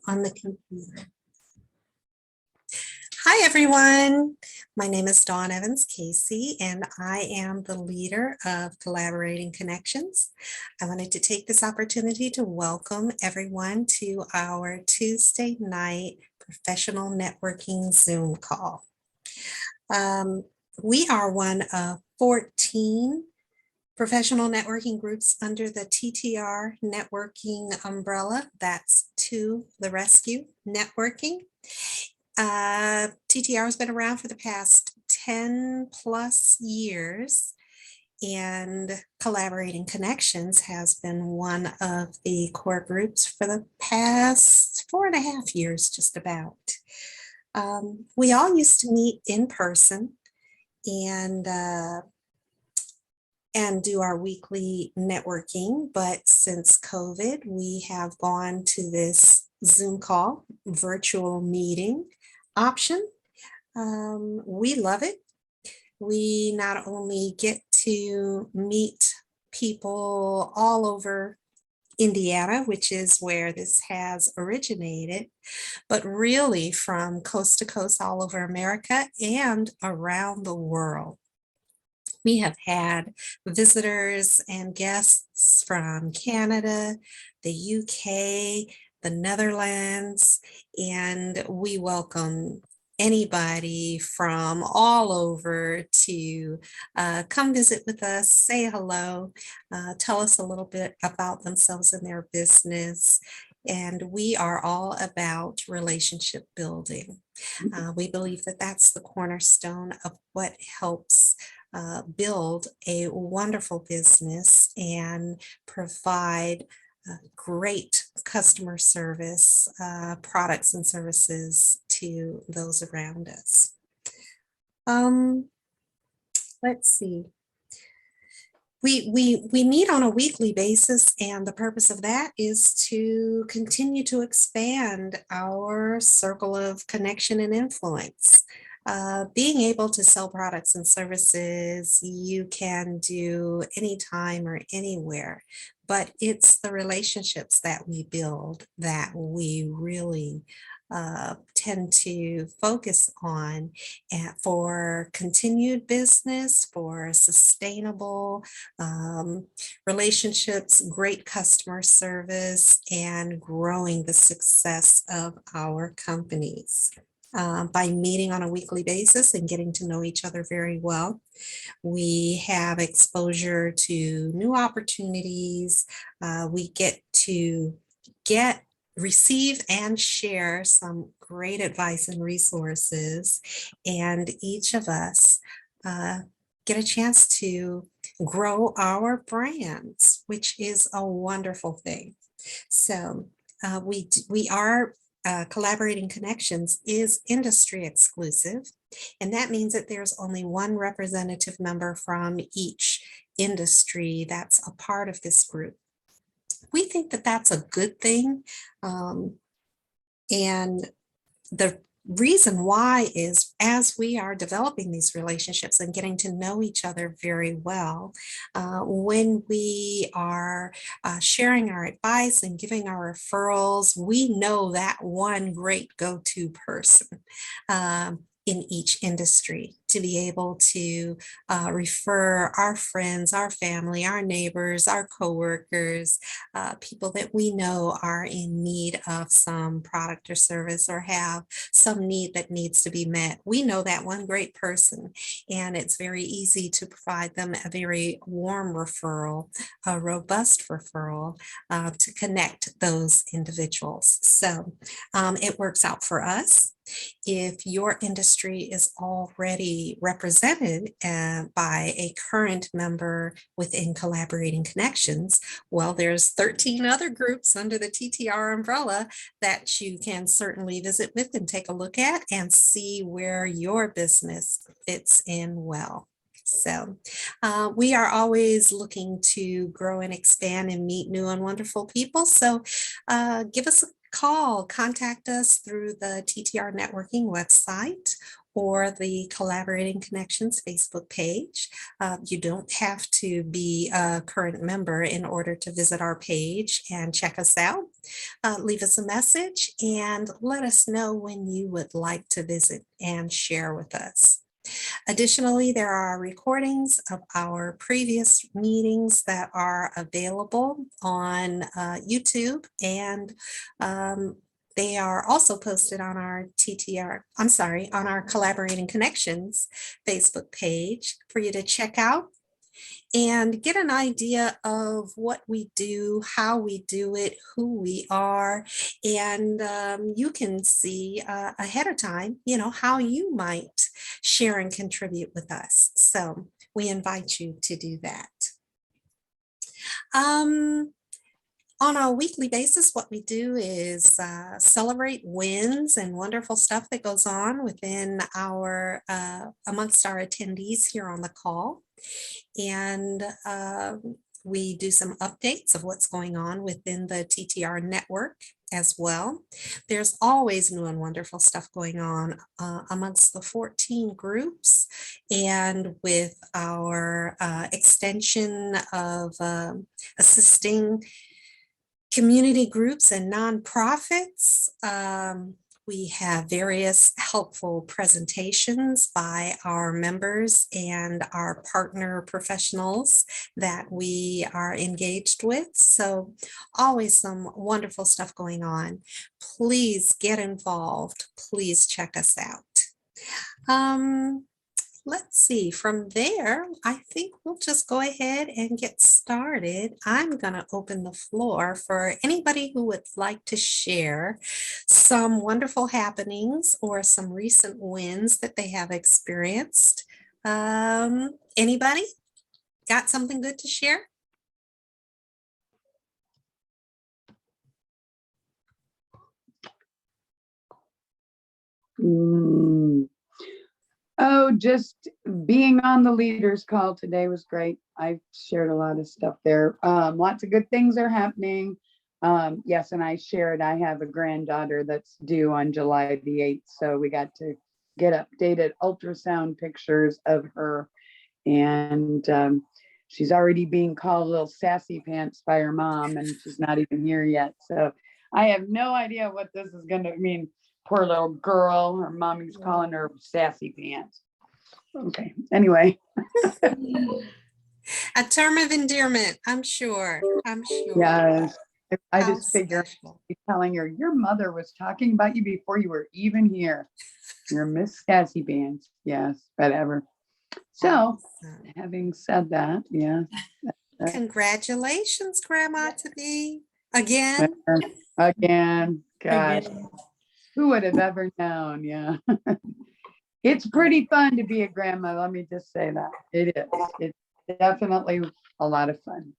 on the computer. Hi, everyone. My name is Dawn Evans Casey, and I am the leader of Collaborating Connections. I wanted to take this opportunity to welcome everyone to our Tuesday night professional networking Zoom call. We are one of 14 professional networking groups under the TTR Networking umbrella. That's To the Rescue Networking. TTR has been around for the past 10 plus years, and Collaborating Connections has been one of the core groups for the past 4.5 years, just about. We all used to meet in person and do our weekly networking, but since COVID, we have gone to this Zoom call, virtual meeting option. We love it. We not only get to meet people all over Indiana, which is where this has originated, but really from coast to coast all over America and around the world. We have had visitors and guests from Canada, the UK, the Netherlands, and we welcome anybody from all over to come visit with us, say hello, tell us a little bit about themselves and their business. And we are all about relationship building. We believe that that's the cornerstone of what helps build a wonderful business and provide great customer service, products and services to those around us. Let's see. We meet on a weekly basis, and the purpose of that is to continue to expand our circle of connection and influence. Being able to sell products and services you can do anytime or anywhere, but it's the relationships that we build that we really tend to focus on for continued business, for sustainable relationships, great customer service, and growing the success of our companies. By meeting on a weekly basis and getting to know each other very well, we have exposure to new opportunities. We get to receive and share some great advice and resources, and each of us get a chance to grow our brands, which is a wonderful thing. So we are Collaborating Connections is industry exclusive, and that means that there's only one representative member from each industry that's a part of this group. We think that that's a good thing, and the reason why is as we are developing these relationships and getting to know each other very well, when we are sharing our advice and giving our referrals, we know that one great go-to person in each industry to be able to refer our friends, our family, our neighbors, our coworkers, people that we know are in need of some product or service or have some need that needs to be met. We know that one great person, and it's very easy to provide them a very warm referral, a robust referral to connect those individuals. So it works out for us. If your industry is already represented by a current member within Collaborating Connections, well, there's 13 other groups under the TTR umbrella that you can certainly visit with and take a look at and see where your business fits in well. So we are always looking to grow and expand and meet new and wonderful people. So give us a call, contact us through the TTR Networking website or the Collaborating Connections Facebook page. You don't have to be a current member in order to visit our page and check us out. Leave us a message and let us know when you would like to visit and share with us. Additionally, there are recordings of our previous meetings that are available on YouTube, and they are also posted on our on our Collaborating Connections Facebook page for you to check out and get an idea of what we do, how we do it, who we are, and you can see ahead of time, how you might share and contribute with us. So we invite you to do that. On a weekly basis, what we do is celebrate wins and wonderful stuff that goes on within our amongst our attendees here on the call. And we do some updates of what's going on within the TTR network as well. There's always new and wonderful stuff going on amongst the 14 groups, and with our extension of assisting community groups and nonprofits. We have various helpful presentations by our members and our partner professionals that we are engaged with. So always some wonderful stuff going on. Please get involved. Please check us out. Let's see, from there, I think we'll just go ahead and get started. I'm going to open the floor for anybody who would like to share some wonderful happenings or some recent wins that they have experienced. Anybody got something good to share? Oh, just being on the leaders call today was great. I shared a lot of stuff there. Lots of good things are happening. Yes, and I shared, I have a granddaughter that's due on July the 8th. So we got to get updated ultrasound pictures of her. And she's already being called little sassy pants by her mom, and she's not even here yet. So I have no idea what this is going to mean. Poor little girl, her mommy's calling her sassy pants. Okay, anyway. A term of endearment, I'm sure. Yes, I How just figure special. telling her, your mother was talking about you before you were even here. You're Miss Sassy Pants. Yes, whatever. So, Awesome. having said that, yeah. Congratulations, Grandma to be again. Again, gosh. Who would have ever known? Yeah. It's pretty fun to be a grandma. Let me just say that. It is. It's definitely a lot of fun.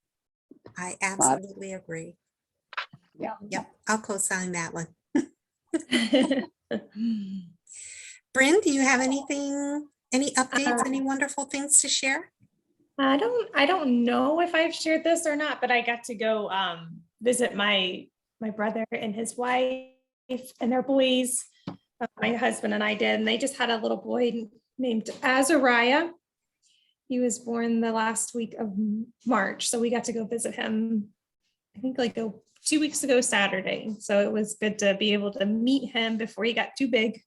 I absolutely agree. Yeah. Yep. I'll co-sign that one. Brynn, do you have anything, any updates, any wonderful things to share? I don't know if I've shared this or not, but I got to go visit my brother and his wife and their boys. My husband and I did, and they just had a little boy named Azariah. He was born the last week of March, so we got to go visit him, I think like 2 weeks ago Saturday. So it was good to be able to meet him before he got too big.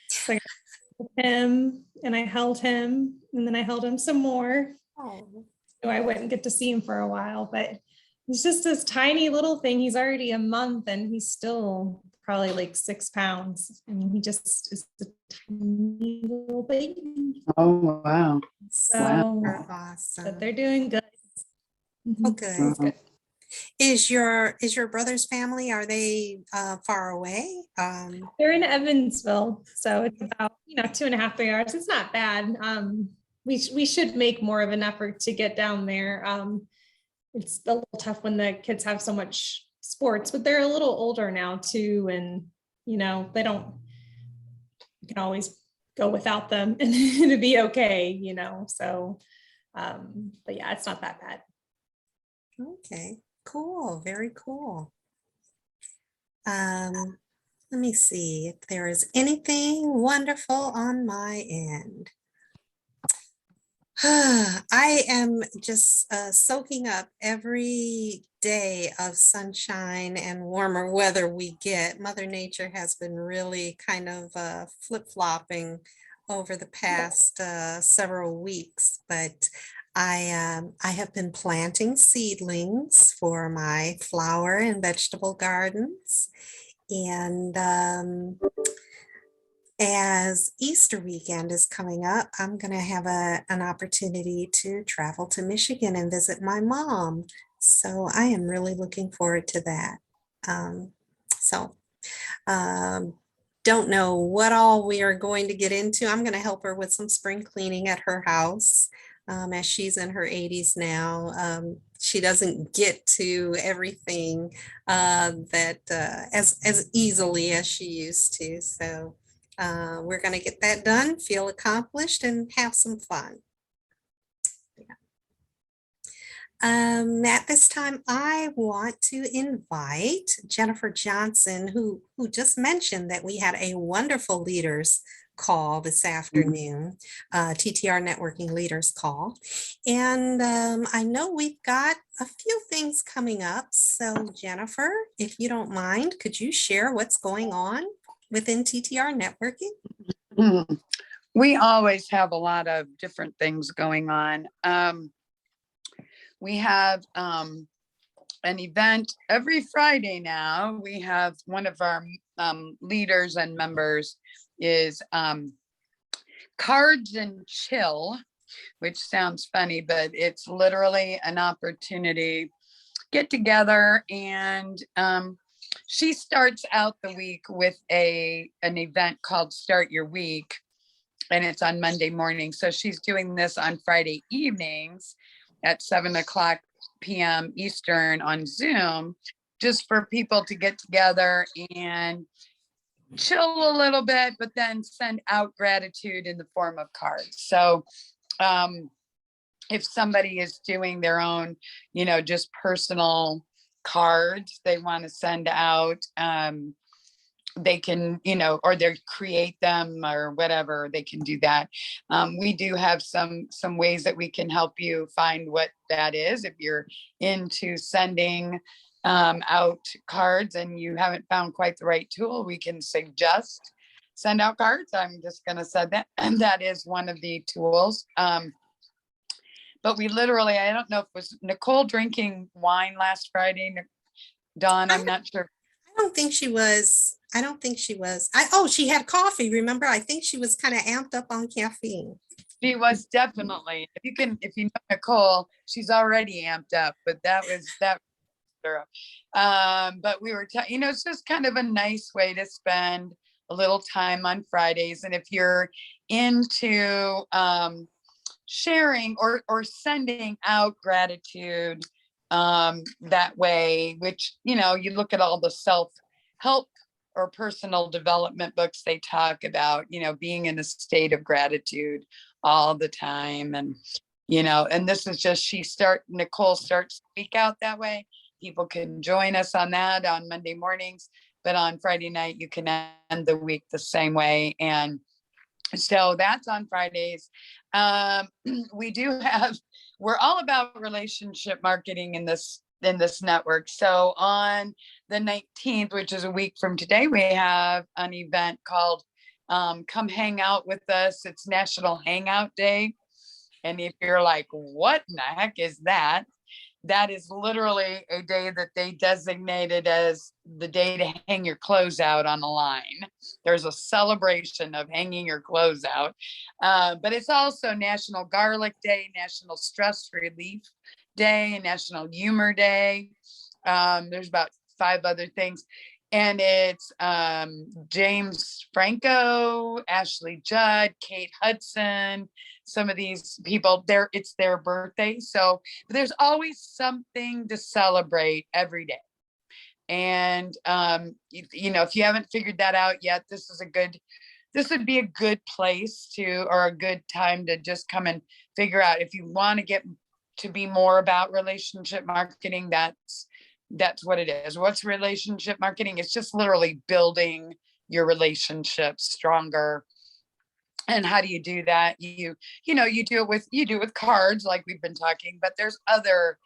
So I got to hold him, and I held him, and then I held him some more. Oh. So I wouldn't get to see him for a while, but he's just this tiny little thing. He's already a month and he's still probably like 6 pounds. I mean, he just is a tiny little baby. Oh, wow. So Awesome. but they're doing good. Oh, good. Good. Is your brother's family, are they far away? They're in Evansville. So it's about, 2.5, 3 hours. It's not bad. We should make more of an effort to get down there. It's a little tough when the kids have so much sports, but they're a little older now too. And, they don't, you can always go without them and it'll be okay, so, but yeah, it's not that bad. Okay, cool. Very cool. Um, Let me see if there is anything wonderful on my end. I am just soaking up every day of sunshine and warmer weather we get. Mother Nature has been really kind of flip-flopping over the past several weeks, but I have been planting seedlings for my flower and vegetable gardens. And as Easter weekend is coming up, I'm going to have an opportunity to travel to Michigan and visit my mom. So I am really looking forward to that. Um, so um, don't know what all we are going to get into. I'm going to help her with some spring cleaning at her house, as she's in her 80s now. She doesn't get to everything that as easily as she used to. So we're going to get that done, feel accomplished, and have some fun. At this time, I want to invite Jennifer Johnson, who just mentioned that we had a wonderful leaders call this afternoon, TTR Networking Leaders Call. And I know we've got a few things coming up. So Jennifer, if you don't mind, could you share what's going on within TTR Networking? We always have a lot of different things going on. We have an event every Friday now. We have one of our leaders and members is Cards and Chill, which sounds funny, but it's literally an opportunity get together, and she starts out the week with an event called Start Your Week, and it's on Monday morning. So she's doing this on Friday evenings at 7:00 p.m. Eastern on Zoom, just for people to get together and chill a little bit, but then send out gratitude in the form of cards. So if somebody is doing their own, just personal cards they want to send out, they can, or they create them or whatever, they can do that. We do have some ways that we can help you find what that is. If you're into sending out cards and you haven't found quite the right tool, we can suggest send out cards. I'm just going to say that, and that is one of the tools. But we literally, I don't know if it was Nicole drinking wine last Friday. Dawn, I'm not sure. I don't think she was. She had coffee. Remember, I think she was kind of amped up on caffeine. She was definitely. If you know Nicole, she's already amped up. But that was. But we were, it's just kind of a nice way to spend a little time on Fridays. And if you're into sharing or sending out gratitude that way, which, you look at all the self-help or personal development books, they talk about, being in a state of gratitude all the time. And, and this is just, Nicole starts to speak out that way. People can join us on that on Monday mornings, but on Friday night, you can end the week the same way. And so that's on Fridays. We're all about relationship marketing in this network. So on the 19th, which is a week from today, we have an event called Come Hang Out with Us. It's National Hangout Day. And if you're like, what in the heck is that? That is literally a day that they designated as the day to hang your clothes out on a line. There's a celebration of hanging your clothes out. But it's also National Garlic Day, National Stress Relief Day, National Humor Day. There's about 5 other things. And it's James Franco, Ashley Judd, Kate Hudson, some of these people, it's their birthday. So there's always something to celebrate every day. And, if you haven't figured that out yet, this would be a good place or a good time to just come and figure out if you want to get to be more about relationship marketing. That's That's what it is. What's relationship marketing? It's just literally building your relationships stronger. And how do you do that? You do it with cards like we've been talking, but there's other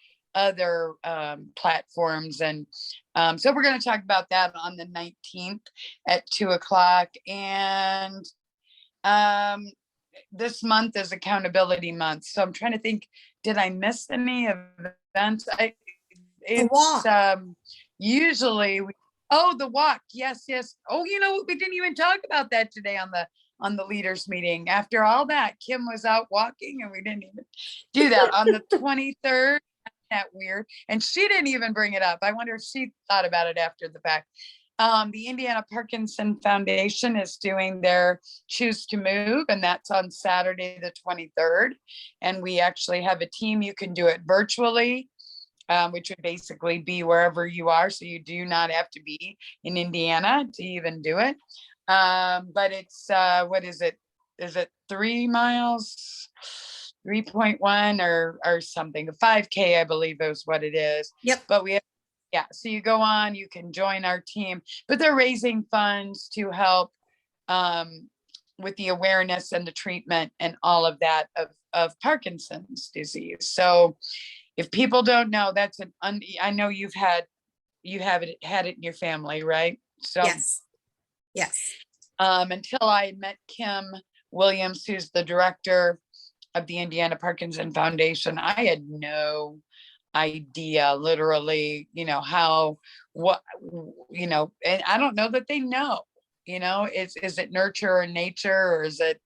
platforms. And so we're going to talk about that on the 19th at 2:00. And this month is accountability month. So I'm trying to think, did I miss any events? The walk. Usually the walk. Yes. Oh, we didn't even talk about that today on the leaders meeting. After all that, Kim was out walking and we didn't even do that on the 23rd. That weird. And she didn't even bring it up. I wonder if she thought about it after the fact. The Indiana Parkinson Foundation is doing their Choose to Move, and that's on Saturday, the 23rd. And we actually have a team. You can do it virtually, which would basically be wherever you are. So you do not have to be in Indiana to even do it. But it's, what is it? Is it 3 miles? 3.1 or something. 5K, I believe is what it is. Yep. But so you go on, you can join our team, but they're raising funds to help with the awareness and the treatment and all of that of Parkinson's disease. So if people don't know, that's I know you had it in your family, right? So Yes. Until I met Kim Williams, who's the director of the Indiana Parkinson Foundation, I had no idea, literally, and I don't know that they know, is it nurture or nature, or is it,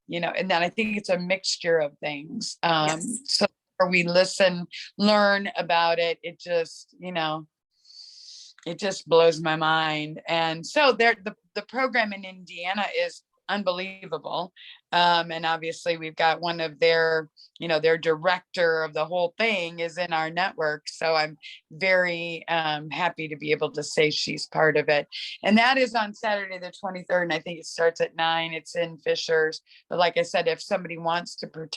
and then I think it's a mixture of things. Yes. So we listen, learn about it. It just, it just blows my mind. And so the program in Indiana is unbelievable. And obviously we've got one of their director of the whole thing is in our network. So I'm very happy to be able to say she's part of it. And that is on Saturday, the 23rd. And I think it starts at 9. It's in Fishers. But like I said, if somebody wants to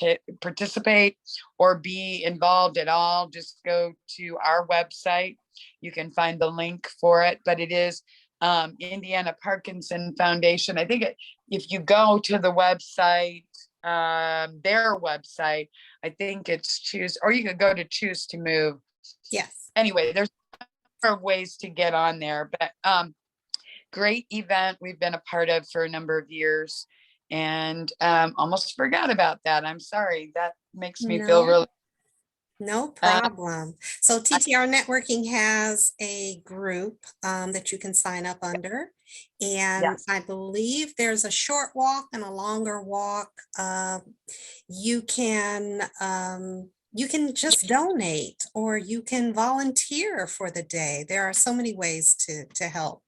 participate or be involved at all, just go to our website. You can find the link for it, but it is Indiana Parkinson Foundation. I think if you go to the website, their website, I think it's or you could go to Choose to Move. Yes. Anyway, there's ways to get on there, but great event we've been a part of for a number of years, and almost forgot about that. I'm sorry. That makes me feel really. No problem. So TTR Networking has a group that you can sign up under. And Yes. I believe there's a short walk and a longer walk. You can just donate, or you can volunteer for the day. There are so many ways to help.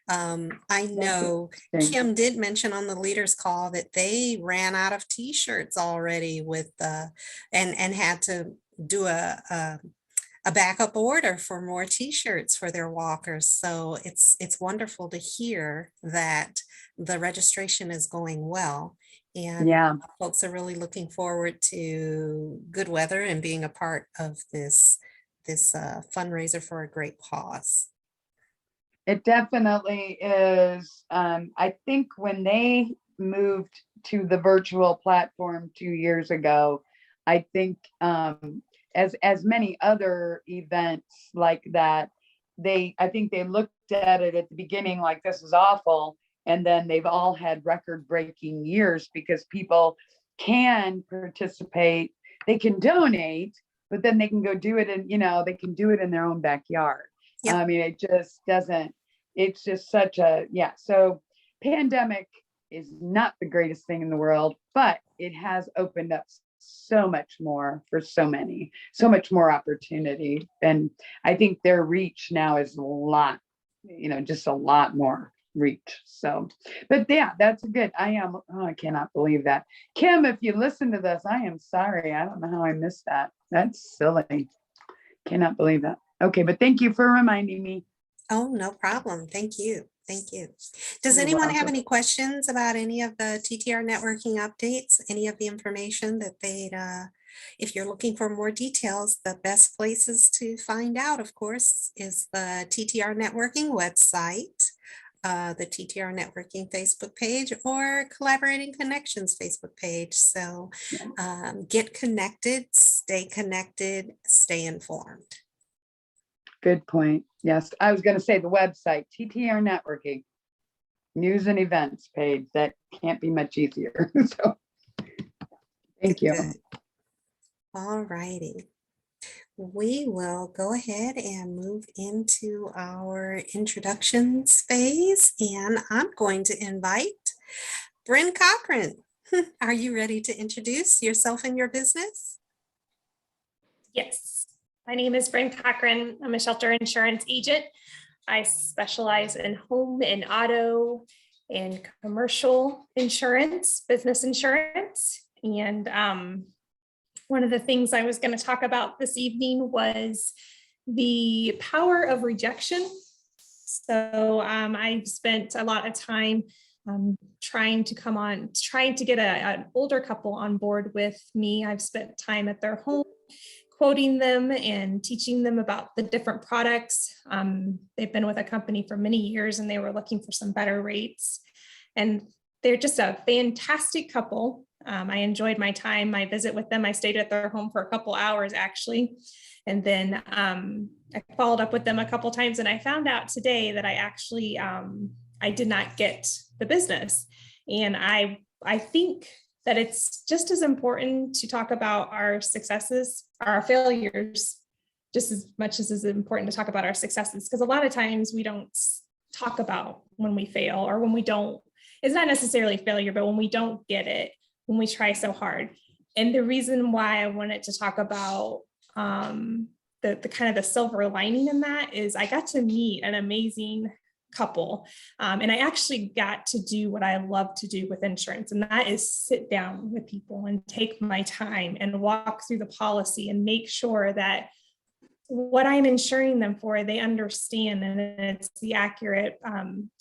I know Kim did mention on the leaders call that they ran out of t-shirts already with and had to do a backup order for more t-shirts for their walkers. So it's wonderful to hear that the registration is going well, and folks are really looking forward to good weather and being a part of this fundraiser for a great cause. It definitely is. I think when they moved to the virtual platform 2 years ago, I think as many other events like that, I think they looked at it at the beginning like this is awful. And then they've all had record-breaking years because people can participate, they can donate, but then they can go do it and they can do it in their own backyard. Yep. I mean, it just doesn't, it's just such a, so pandemic is not the greatest thing in the world, but it has opened up so much more for so much more opportunity. And I think their reach now is a lot, just a lot more reach. So, but that's good. I cannot believe that. Kim, if you listen to this, I am sorry. I don't know how I missed that. That's silly. Cannot believe that. Okay, but thank you for reminding me. Oh, no problem. Thank you. Does anyone have any questions about any of the TTR networking updates? Any of the information that they'd If you're looking for more details, the best places to find out, of course, is the TTR Networking website, the TTR Networking Facebook page, or Collaborating Connections Facebook page. So get connected, stay informed. Good point. Yes, I was going to say the website, TTR Networking, news and events page. That can't be much easier. So thank you. Good. All righty. We will go ahead and move into our introductions phase, and I'm going to invite Brynn Cochran. Are you ready to introduce yourself and your business? Yes, my name is Brynn Cochran. I'm a shelter insurance agent. I specialize in home and auto and commercial insurance, business insurance. And one of the things I was going to talk about this evening was the power of rejection. So I've spent a lot of time trying to get an older couple on board with me. I've spent time at their home, quoting them and teaching them about the different products. They've been with a company for many years and they were looking for some better rates. And they're just a fantastic couple. I enjoyed my time, my visit with them. I stayed at their home for a couple hours actually. And then I followed up with them a couple times and I found out today that I actually, I did not get the business. And I think that it's just as important to talk about our successes, our failures, just as much as it's important to talk about our successes. Because a lot of times we don't talk about when we fail or when we don't, it's not necessarily failure, but when we don't get it, when we try so hard. And the reason why I wanted to talk about the kind of the silver lining in that is I got to meet an amazing couple. And I actually got to do what I love to do with insurance. And that is sit down with people and take my time and walk through the policy and make sure that what I'm insuring them for, they understand and it's the accurate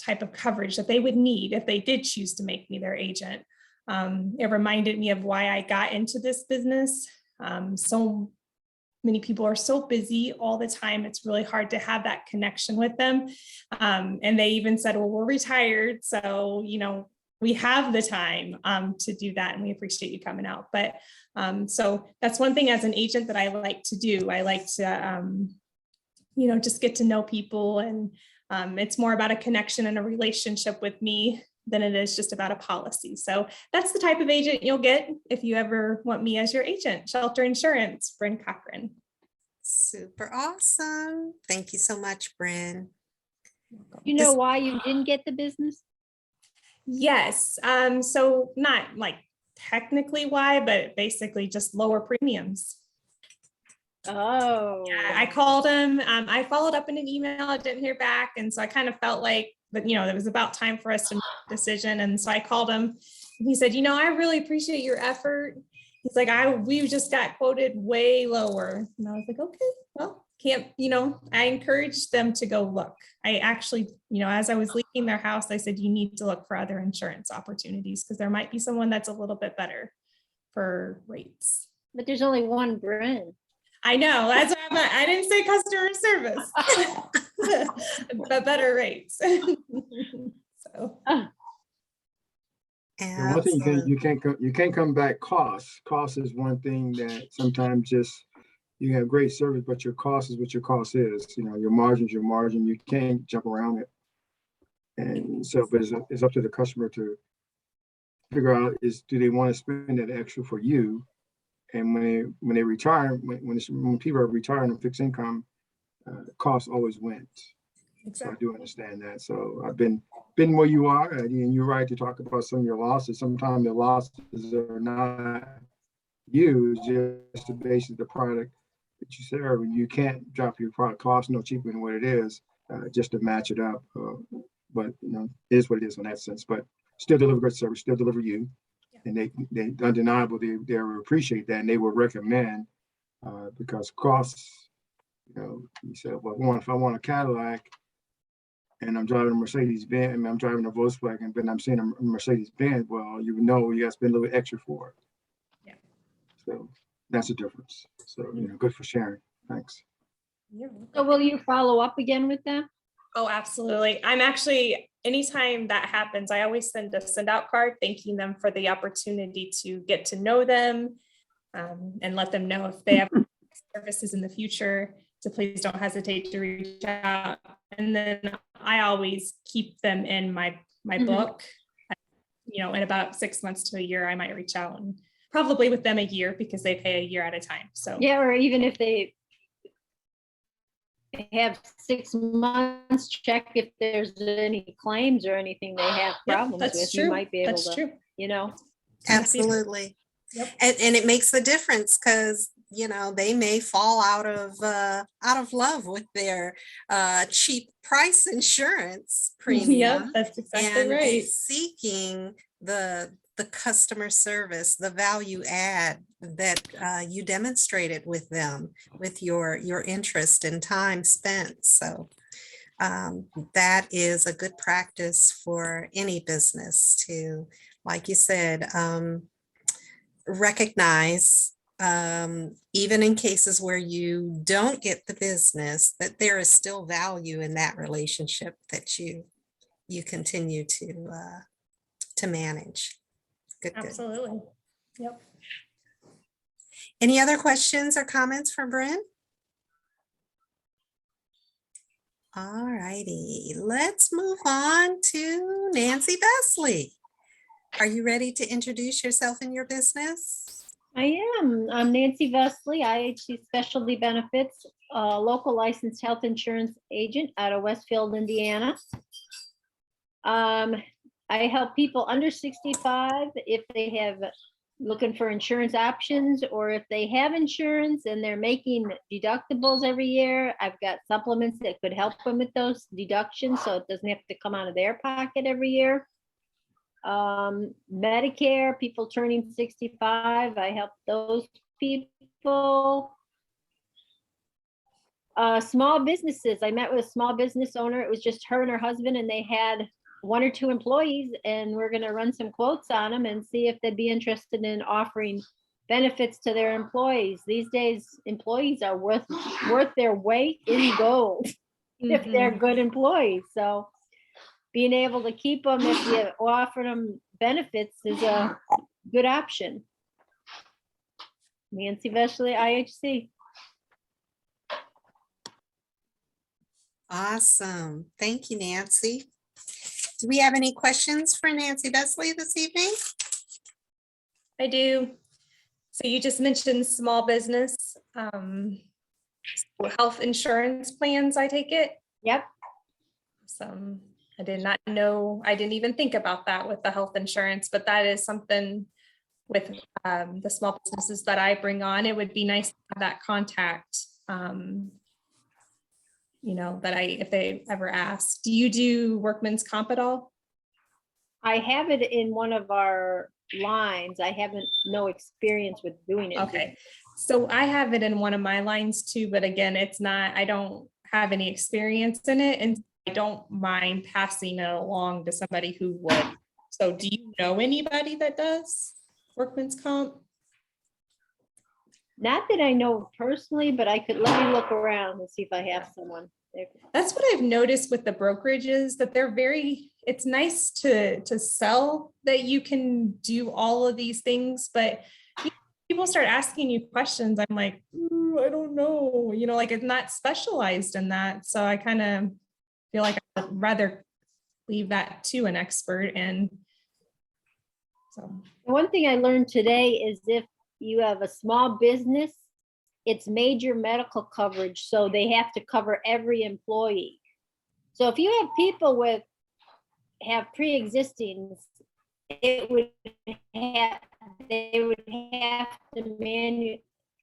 type of coverage that they would need if they did choose to make me their agent. It reminded me of why I got into this business. So many people are so busy all the time. It's really hard to have that connection with them. And they even said, well, we're retired. So, we have the time to do that. And we appreciate you coming out. But so that's one thing as an agent that I like to do. I like to, just get to know people. And it's more about a connection and a relationship with me than it is just about a policy. So that's the type of agent you'll get if you ever want me as your agent. Shelter Insurance, Brynn Cochran. Super awesome. Thank you so much, Brynn. You know why you didn't get the business? Yes. So not like technically why, but basically just lower premiums. Oh. Yeah, I called him. I followed up in an email. I didn't hear back. And so I kind of felt like, but it was about time for us to make a decision. And so I called him and he said, I really appreciate your effort. He's like, we just got quoted way lower. And I was like, okay, well, I encouraged them to go look. I actually, as I was leaving their house, I said, you need to look for other insurance opportunities because there might be someone that's a little bit better for rates. But there's only one Brynn. I know. That's why I didn't say customer service, but better rates. So. And one thing you can't come back cost. Cost is one thing that sometimes just you have great service, but your cost is what your cost is. Your margin's your margin. You can't jump around it. And so, but it's up to the customer to figure out do they want to spend that extra for you? And when they retire, when people are retiring on fixed income, the cost always wins. Exactly. So I do understand that. So I've been where you are, and you're right to talk about some of your losses. Sometimes your losses are not you, it's just basically the product that you serve. And you can't drop your product cost no cheaper than what it is, just to match it up. But it is what it is in that sense. But still deliver good service, still deliver you. And they undeniable, they will appreciate that, and they will recommend because costs, you said, well, if I want a Cadillac and I'm driving a Mercedes-Benz, I'm driving a Volkswagen, but I'm seeing a Mercedes-Benz, well, you got to spend a little extra for it. Yeah. So that's a difference. So, good for sharing. Thanks. So will you follow up again with them? Oh, absolutely. I'm actually, anytime that happens, I always send a send out card thanking them for the opportunity to get to know them, and let them know if they have services in the future, to please don't hesitate to reach out. And then I always keep them in my book. In about 6 months to a year, I might reach out, and probably with them a year, because they pay a year at a time. So Yeah, or even if they have 6 months, check if there's any claims or anything they have Yep, problems that's with. true. You might be able That's to, true. Absolutely. Yep. And it makes a difference because, they may fall out of love with their cheap price insurance Yep, premium that's exactly and right. seeking the customer service, the value add that you demonstrated with them, with your interest and time spent. So that is a good practice for any business to, like you said, recognize, even in cases where you don't get the business, that there is still value in that relationship that you continue to manage. Good. Absolutely. Yep. Any other questions or comments for Brynn? All righty, let's move on to Nancy Vesely. Are you ready to introduce yourself and your business? I am. I'm Nancy Vesely, IHC Specialty Benefits, local licensed health insurance agent out of Westfield, Indiana. I help people under 65 if they have looking for insurance options, or if they have insurance and they're making deductibles every year. I've got supplements that could help them with those deductions, so it doesn't have to come out of their pocket every year. Medicare, people turning 65, I help those people. Small businesses, I met with a small business owner. It was just her and her husband, and they had 1 or 2 employees, and we're going to run some quotes on them and see if they'd be interested in offering benefits to their employees. These days, employees are worth their weight in gold if they're good employees. So being able to keep them if you offer them benefits is a good option. Nancy Vesely, IHC. Awesome. Thank you, Nancy. Do we have any questions for Nancy Vesely this evening? I do. So you just mentioned small business, health insurance plans, I take it? Yep. Some, I did not know, I didn't even think about that with the health insurance, but that is something with the small businesses that I bring on. It would be nice to have that contact, that if they ever ask. Do you do workman's comp at all? I have it in one of our lines. I haven't no experience with doing it. Okay, so I have it in one of my lines too, but again, I don't have any experience in it, and I don't mind passing it along to somebody who would. So do you know anybody that does workman's comp? Not that I know personally, but let me look around and see if I have someone. That's what I've noticed with the brokerages, that it's nice to sell that you can do all of these things, but people start asking you questions. I'm like, I don't know, like it's not specialized in that. So I kind of feel like I'd rather leave that to an expert. And so one thing I learned today is if you have a small business, it's major medical coverage, so they have to cover every employee. So if you have people have pre-existing, they would have to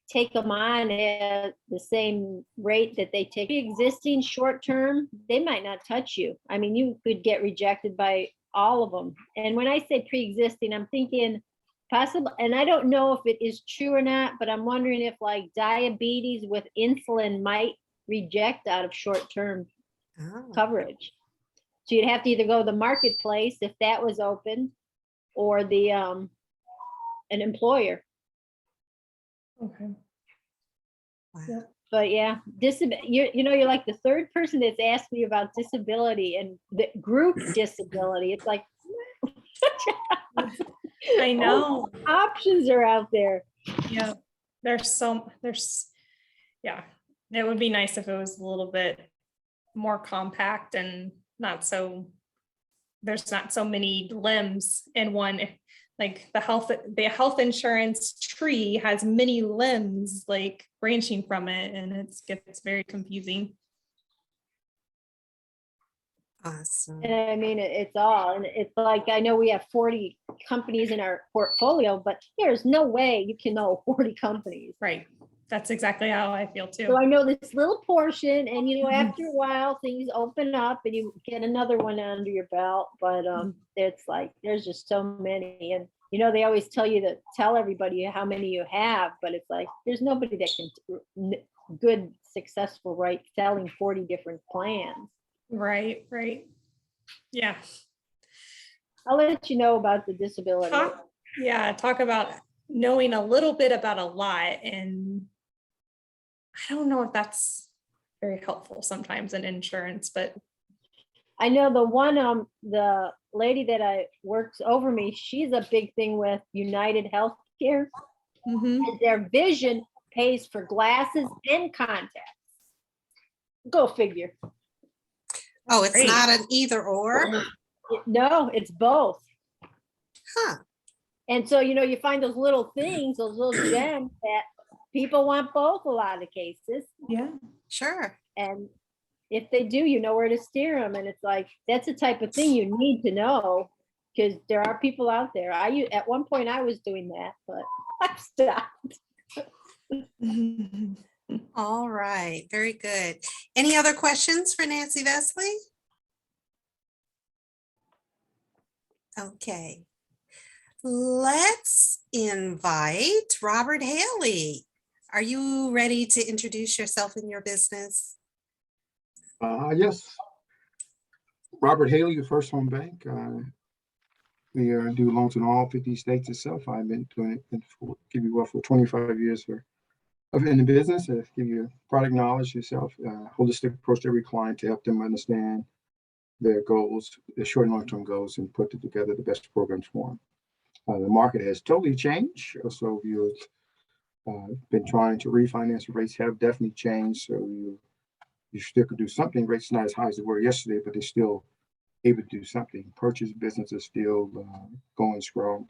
take them on at the same rate that they take pre-existing short-term. They might not touch you. I mean, you could get rejected by all of them. And when I say pre-existing, I'm thinking possible, and I don't know if it is true or not, but I'm wondering if like diabetes with insulin might reject out of short-term coverage. So you'd have to either go to the marketplace if that was open, or the an employer. Okay. Wow. Yep. But yeah, you're like the third person that's asked me about disability and the group disability. It's like, I know. options are out there. Yeah. Yeah. It would be nice if it was a little bit more compact and there's not so many limbs in one. Like the health insurance tree has many limbs like branching from it, and it gets very confusing. Awesome. And I mean, it's all, and it's like, I know we have 40 companies in our portfolio, but there's no way you can know 40 companies. Right. That's exactly how I feel too. So I know this little portion, and Mhm. after a while, things open up and you get another one under your belt. But it's like, there's just so many. And they always tell you to tell everybody how many you have, but it's like, there's nobody that can good, successful, right, selling 40 different plans. Right. Yeah. I'll let you know about the disability. Talk about knowing a little bit about a lot. And I don't know if that's very helpful sometimes in insurance, but I know the lady that works over me, she's a big thing with United Healthcare. mhm. And their vision pays for glasses and contacts. Go figure. Oh, it's Great. not an either or? No, it's both. Huh. And so, you find those little things, those little gems that people want both a lot of cases. Yeah. Sure. And if they do, you know where to steer them. And it's like, that's the type of thing you need to know, because there are people out there. At one point I was doing that, but I stopped. All right. Very good. Any other questions for Nancy Vesely? Okay. Let's invite Robert Hailey. Are you ready to introduce yourself and your business? Yes. Robert Hailey, the First Home Bank. We do loans in all 50 states itself. I've been doing it for 25 years in the business. Give you product knowledge yourself, holistic approach to every client to help them understand their goals, their short and long-term goals, and put together the best programs for them. The market has totally changed. So you've been trying to refinance. Rates have definitely changed. So you still could do something. Rates not as high as they were yesterday, but they're still able to do something. Purchase business is still going strong.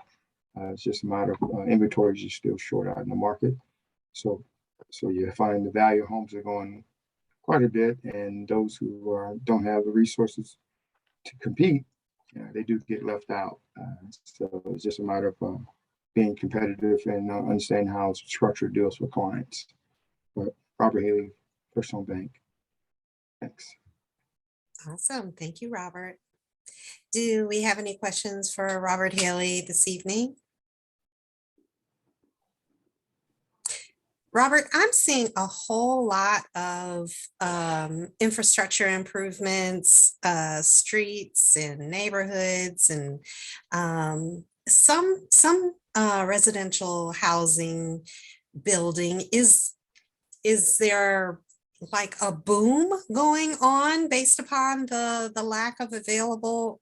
It's just a matter of inventories is still short out in the market. So you find the value of homes are going quite a bit, and those who don't have the resources to compete, they do get left out. So it's just a matter of being competitive and understanding how to structure deals for clients. But Robert Hailey, First Home Bank. Thanks. Awesome. Thank you, Robert. Do we have any questions for Robert Hailey this evening? Robert, I'm seeing a whole lot of infrastructure improvements, streets and neighborhoods, and some residential housing building. Is there like a boom going on based upon the lack of available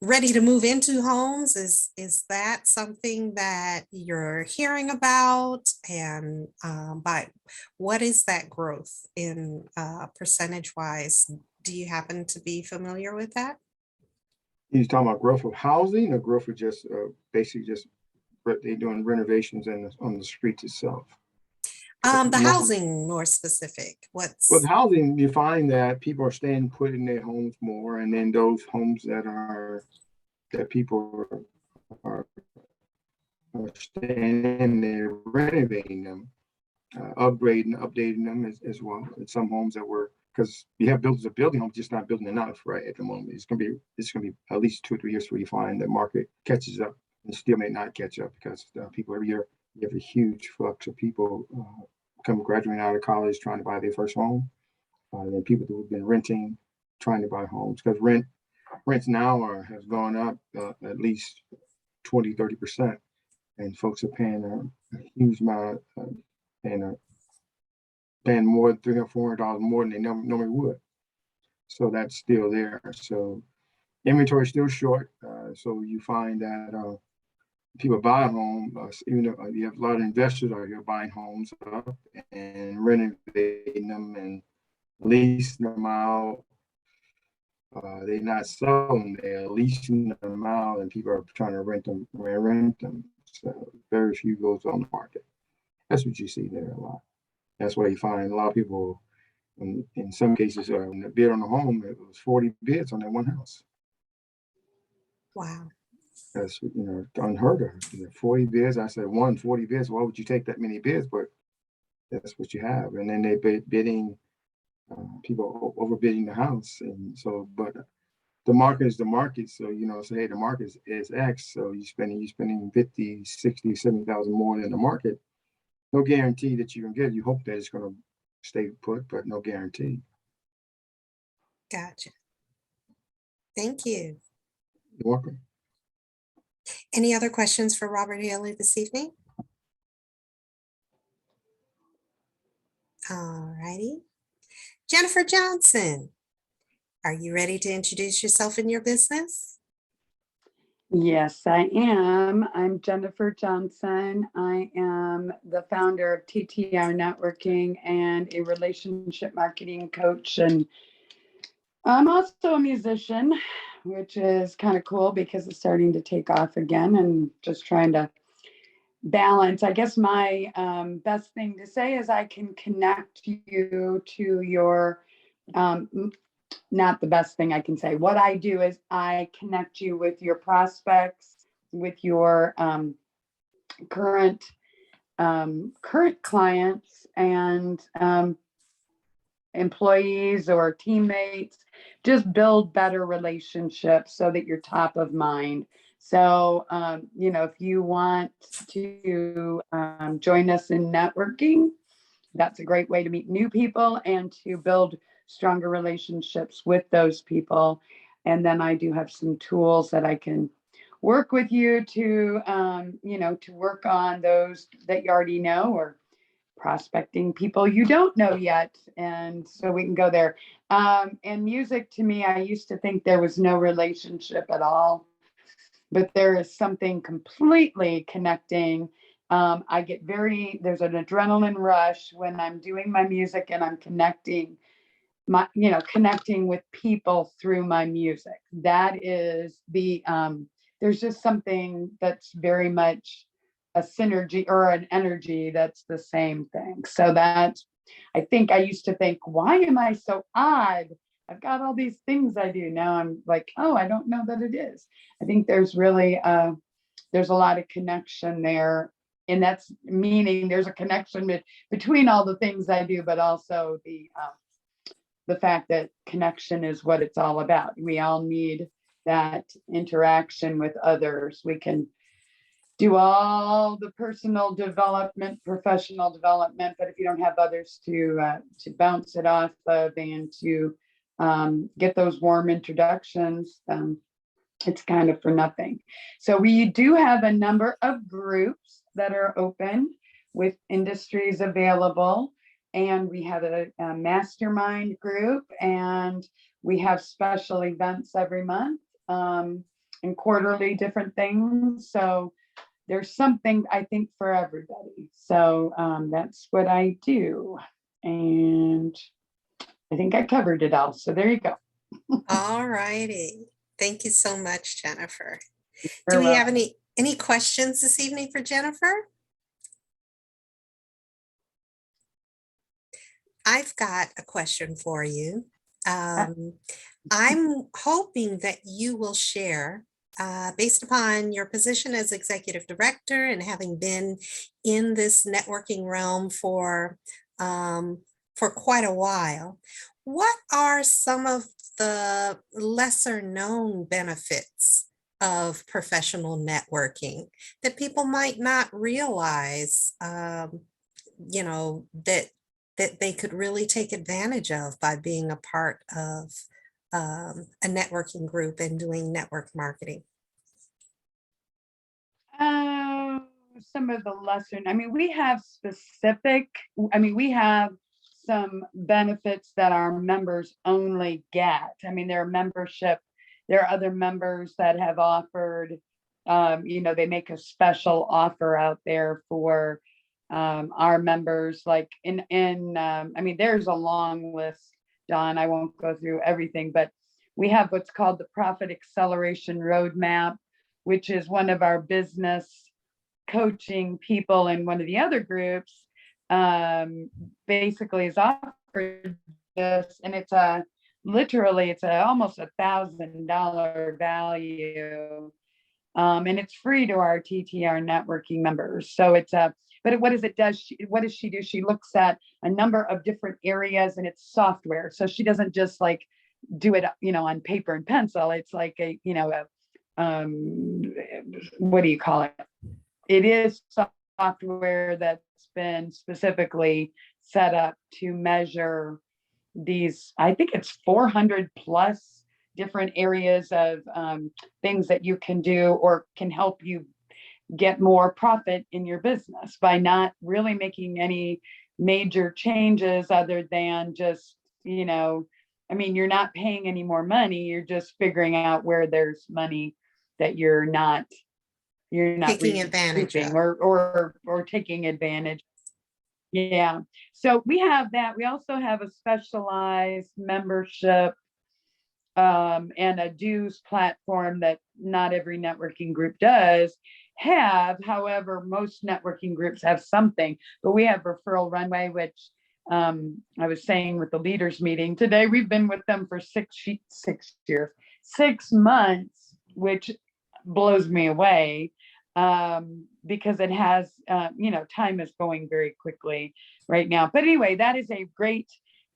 ready to move into homes? Is that something that you're hearing about? And by what is that growth in percentage wise? Do you happen to be familiar with that? You're talking about growth of housing or growth of just basically just they're doing renovations on the streets itself? The housing more specific. With housing, you find that people are staying put in their homes more, and then those homes that people are staying in, they're renovating them, updating them as well. And some homes that were, because you have builders of building homes, just not building enough right at the moment. It's gonna be at least 2 or 3 years before you find the market catches up, and still may not catch up because people every year you have a huge flux of people graduating out of college trying to buy their first home. And then people who have been renting, trying to buy homes, because rents now has gone up at least 20-30%. and folks are paying a huge amount, paying more than $300 or $400 more than they normally would. So that's still there. So inventory is still short. So you find that people buy a home, even though you have a lot of investors out here buying homes up and renovating them and leasing them out. They're not selling, they're leasing them out, and people are trying to rent them. So very few goes on the market. That's what you see there a lot. That's why you find a lot of people, in some cases, when they bid on a home, it was 40 bids on that one house. Wow. That's, unheard of. 40 bids. I said, 40 bids. Why would you take that many bids? But that's what you have. And then they bidding, people overbidding the house. And so, but the market is the market. So, say, hey, the market is X. So you're spending 50, 60, 70,000 more than the market. No guarantee that you can get it. You hope that it's going to stay put, but no guarantee. Gotcha. Thank you. You're welcome. Any other questions for Robert Hailey this evening? All righty. Jennifer Johnson, are you ready to introduce yourself and your business? Yes, I am. I'm Jennifer Johnson. I am the founder of TTR Networking and a relationship marketing coach. And I'm also a musician, which is kind of cool because it's starting to take off again and just trying to balance. I guess my best thing to say is I can connect you to your not the best thing I can say. What I do is I connect you with your prospects, with your current clients and employees or teammates. Just build better relationships so that you're top of mind. So, if you want to join us in networking, that's a great way to meet new people and to build stronger relationships with those people. And then I do have some tools that I can work with you to, to work on those that you already know or prospecting people you don't know yet. And so we can go there. And music, to me, I used to think there was no relationship at all, but there is something completely connecting. There's an adrenaline rush when I'm doing my music and I'm connecting with people through my music. That is there's just something that's very much a synergy or an energy that's the same thing. So I think I used to think, why am I so odd? I've got all these things I do. Now I'm like, oh, I don't know that it is. I think there's really, there's a lot of connection there. And that's meaning there's a connection between all the things I do, but also the fact that connection is what it's all about. We all need that interaction with others. We can do all the personal development, professional development, but if you don't have others to bounce it off of and to get those warm introductions, it's kind of for nothing. So we do have a number of groups that are open with industries available. And we have a mastermind group, and we have special events every month and quarterly different things. So there's something, I think, for everybody. So that's what I do. And I think I covered it all. So there you go. All righty. Thank you so much, Jennifer. Very Do we well. have any questions this evening for Jennifer? I've got a question for you. I'm hoping that you will share, based upon your position as executive director and having been in this networking realm for quite a while, what are some of the lesser known benefits of professional networking that people might not realize, that they could really take advantage of by being a part of a networking group and doing network marketing? some of the lesson, I mean, we have we have some benefits that our members only get. I mean, there are other members that have offered, they make a special offer out there for our members, like I mean, there's a long list, Don, I won't go through everything, but we have what's called the Profit Acceleration Roadmap, which is one of our business coaching people in one of the other groups, basically is offered this, and it's almost $1,000 value. And it's free to our TTR networking members. So but what does she do? She looks at a number of different areas, and it's software. So she doesn't just like do it, on paper and pencil. It's like what do you call it? It is software that's been specifically set up to measure these, I think it's 400 plus different areas of things that you can do or can help you get more profit in your business by not really making any major changes other than just, I mean, you're not paying any more money. You're just figuring out where there's money that you're not Taking advantage of. or taking advantage. Yeah. So we have that. We also have a specialized membership and a dues platform that not every networking group does have. However, most networking groups have something, but we have Referral Runway, which I was saying with the leaders meeting today, we've been with them for 6 years, 6 months, which blows me away because it has, time is going very quickly right now. But anyway, that is a great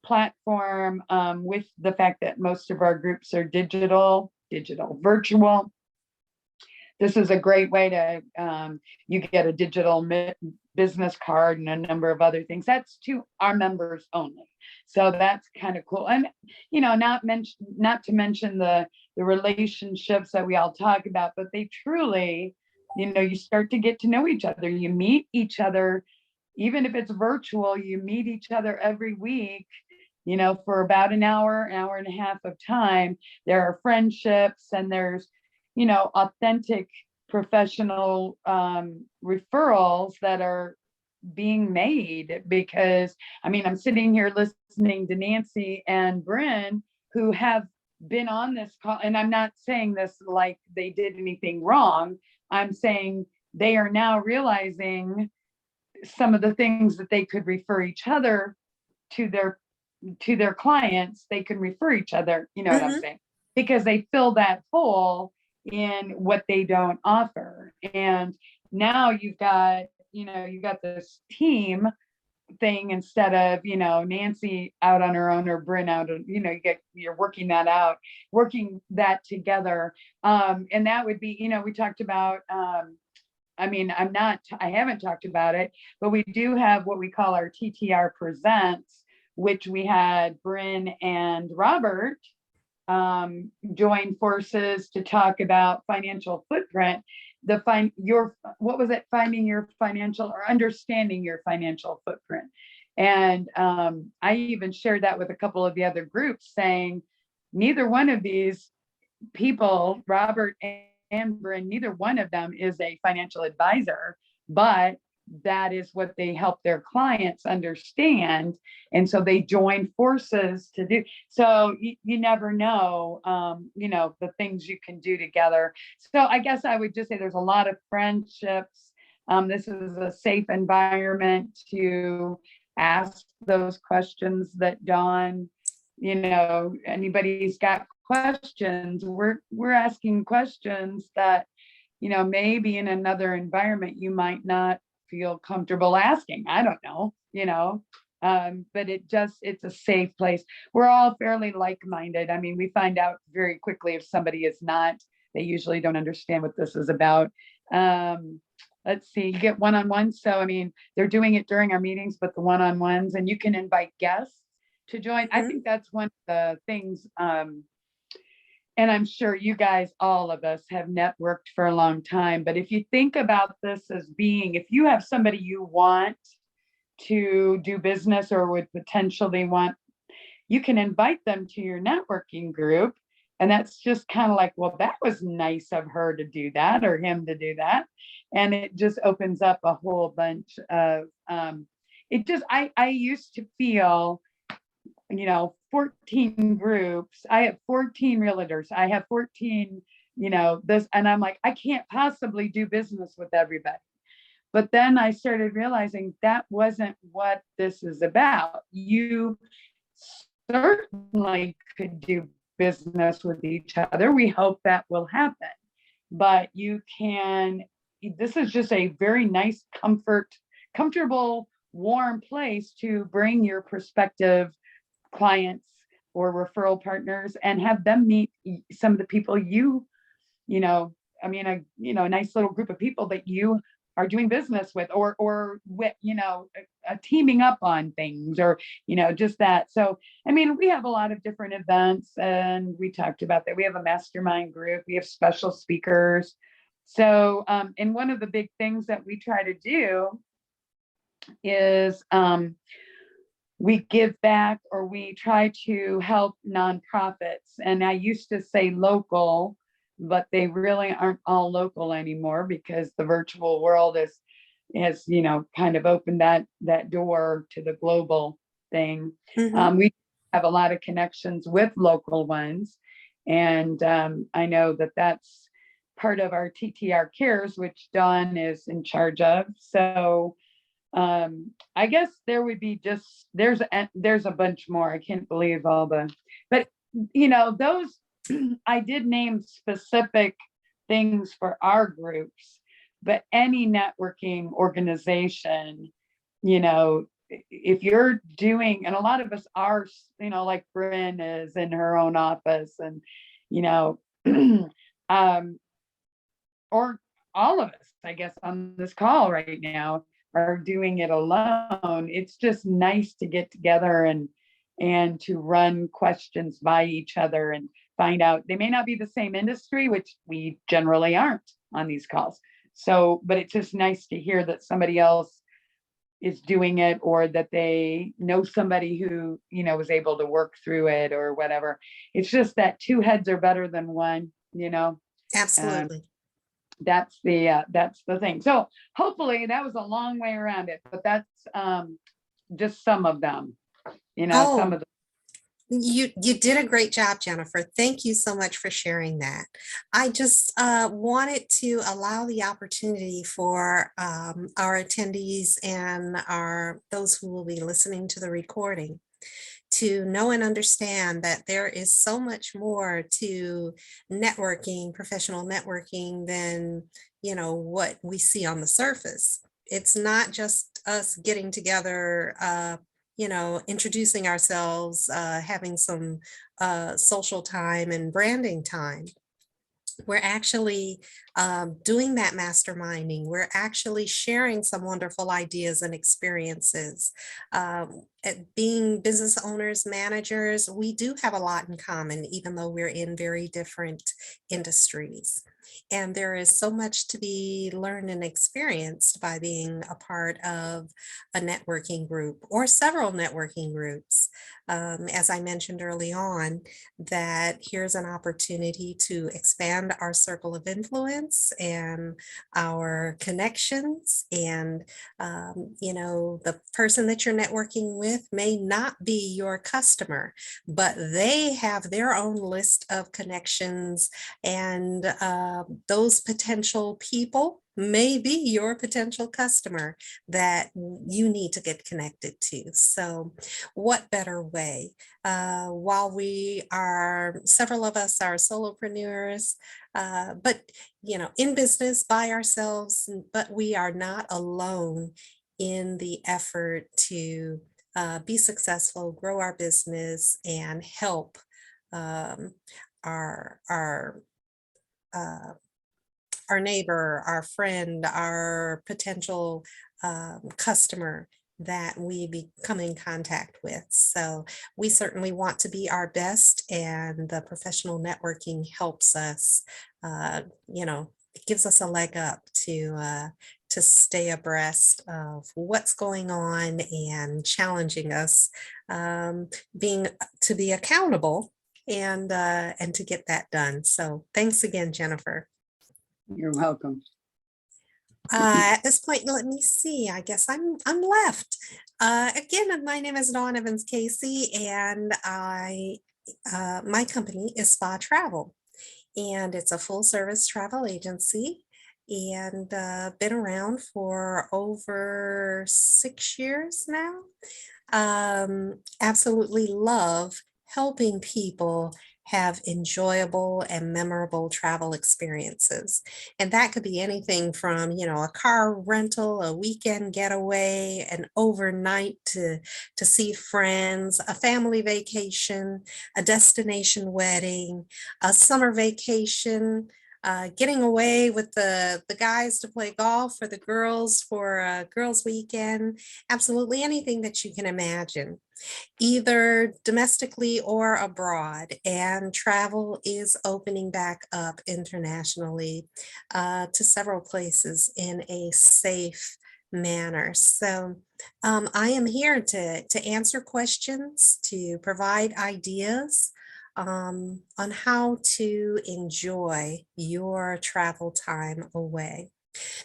platform with the fact that most of our groups are virtual. This is a great way to, you get a digital business card and a number of other things. That's to our members only. So that's kind of cool. And, not to mention the relationships that we all talk about, but they truly, you start to get to know each other. You meet each other, even if it's virtual, you meet each other every week, for about an hour and a half of time. There are friendships and there's, authentic professional referrals that are being made, because I'm sitting here listening to Nancy and Brynn, who have been on this call, and I'm not saying this like they did anything wrong. I'm saying they are now realizing some of the things that they could refer each other to their clients. They can refer each other, what I'm saying, because they fill that hole in what they don't offer. And now you've got this team thing instead of, Nancy out on her own or Brynn out, you're working that together. And that would be, we talked about, I haven't talked about it, but we do have what we call our TTR Presents, which we had Brynn and Robert join forces to talk about financial footprint. Finding your financial or understanding your financial footprint. And I even shared that with a couple of the other groups, saying neither one of these people, Robert and Brynn, neither one of them is a financial advisor, but that is what they help their clients understand. And so they join forces to do. So you never know, the things you can do together. So I guess I would just say there's a lot of friendships. This is a safe environment to ask those questions that Dawn, anybody's got questions. We're asking questions that, maybe in another environment you might not feel comfortable asking. I don't know, but it's a safe place. We're all fairly like-minded. We find out very quickly if somebody is not. They usually don't understand what this is about. Let's see, you get one-on-ones. So, they're doing it during our meetings, but the one-on-ones, and you can invite guests to join. I think that's one of the things and I'm sure you guys, all of us, have networked for a long time, but if you think about this as being, if you have somebody you want to do business or would potentially want, you can invite them to your networking group. And that's just kind of like, well, that was nice of her to do that or him to do that. And it just opens up a whole bunch of, I used to feel, 14 groups. I have 14 realtors. I have 14, this, and I'm like, I can't possibly do business with everybody. But then I started realizing that wasn't what this is about. You certainly could do business with each other. We hope that will happen. But this is just a very nice, comfortable, warm place to bring your prospective clients or referral partners and have them meet some of the people a nice little group of people that you are doing business with or with, teaming up on things or, just that. So, we have a lot of different events and we talked about that. We have a mastermind group, we have special speakers. So, and one of the big things that we try to do is, we give back or we try to help nonprofits. And I used to say local, but they really aren't all local anymore because the virtual world has kind of opened that door to the global thing. Mhm. We have a lot of connections with local ones. And I know that that's part of our TTR Cares, which Dawn is in charge of. So I guess there would be there's a bunch more. I can't believe all but those I did name specific things for our groups, but any networking organization, if you're doing, and a lot of us are, like Brynn is in her own office and, or all of us, I guess, on this call right now are doing it alone. It's just nice to get together and to run questions by each other and find out. They may not be the same industry, which we generally aren't on these calls. So, but it's just nice to hear that somebody else is doing it or that they know somebody who, was able to work through it or whatever. It's just that two heads are better than one, Absolutely. That's the thing. So hopefully that was a long way around it, but that's just some of them, some of the. You did a great job, Jennifer. Thank you so much for sharing that. I just wanted to allow the opportunity for our attendees and those who will be listening to the recording to know and understand that there is so much more to networking, professional networking than, what we see on the surface. It's not just us getting together, introducing ourselves, having some social time and branding time. We're actually doing that masterminding. We're actually sharing some wonderful ideas and experiences. At being business owners, managers, we do have a lot in common, even though we're in very different industries. And there is so much to be learned and experienced by being a part of a networking group or several networking groups. As I mentioned early on, that here's an opportunity to expand our circle of influence and our connections. And, the person that you're networking with may not be your customer, but they have their own list of connections, and those potential people may be your potential customer that you need to get connected to. So what better way? While several of us are solopreneurs, but, in business by ourselves, but we are not alone in the effort to be successful, grow our business, and help our neighbor, our friend, our potential customer that we become in contact with. So we certainly want to be our best, and the professional networking helps us, you know, it gives us a leg up to stay abreast of what's going on and challenging us, being to be accountable and to get that done. So thanks again, Jennifer. You're welcome. At this point, let me see. I guess I'm left. Again, my name is Dawn Evans Casey, and my company is Spa Travel, and it's a full service travel agency, and been around for over 6 years now. Absolutely love helping people have enjoyable and memorable travel experiences. And that could be anything from, a car rental, a weekend getaway, an overnight to see friends, a family vacation, a destination wedding, a summer vacation, getting away with the guys to play golf, or the girls for a girls' weekend. Absolutely anything that you can imagine, either domestically or abroad. And travel is opening back up internationally to several places in a safe manner. So I am here to answer questions, to provide ideas on how to enjoy your travel time away.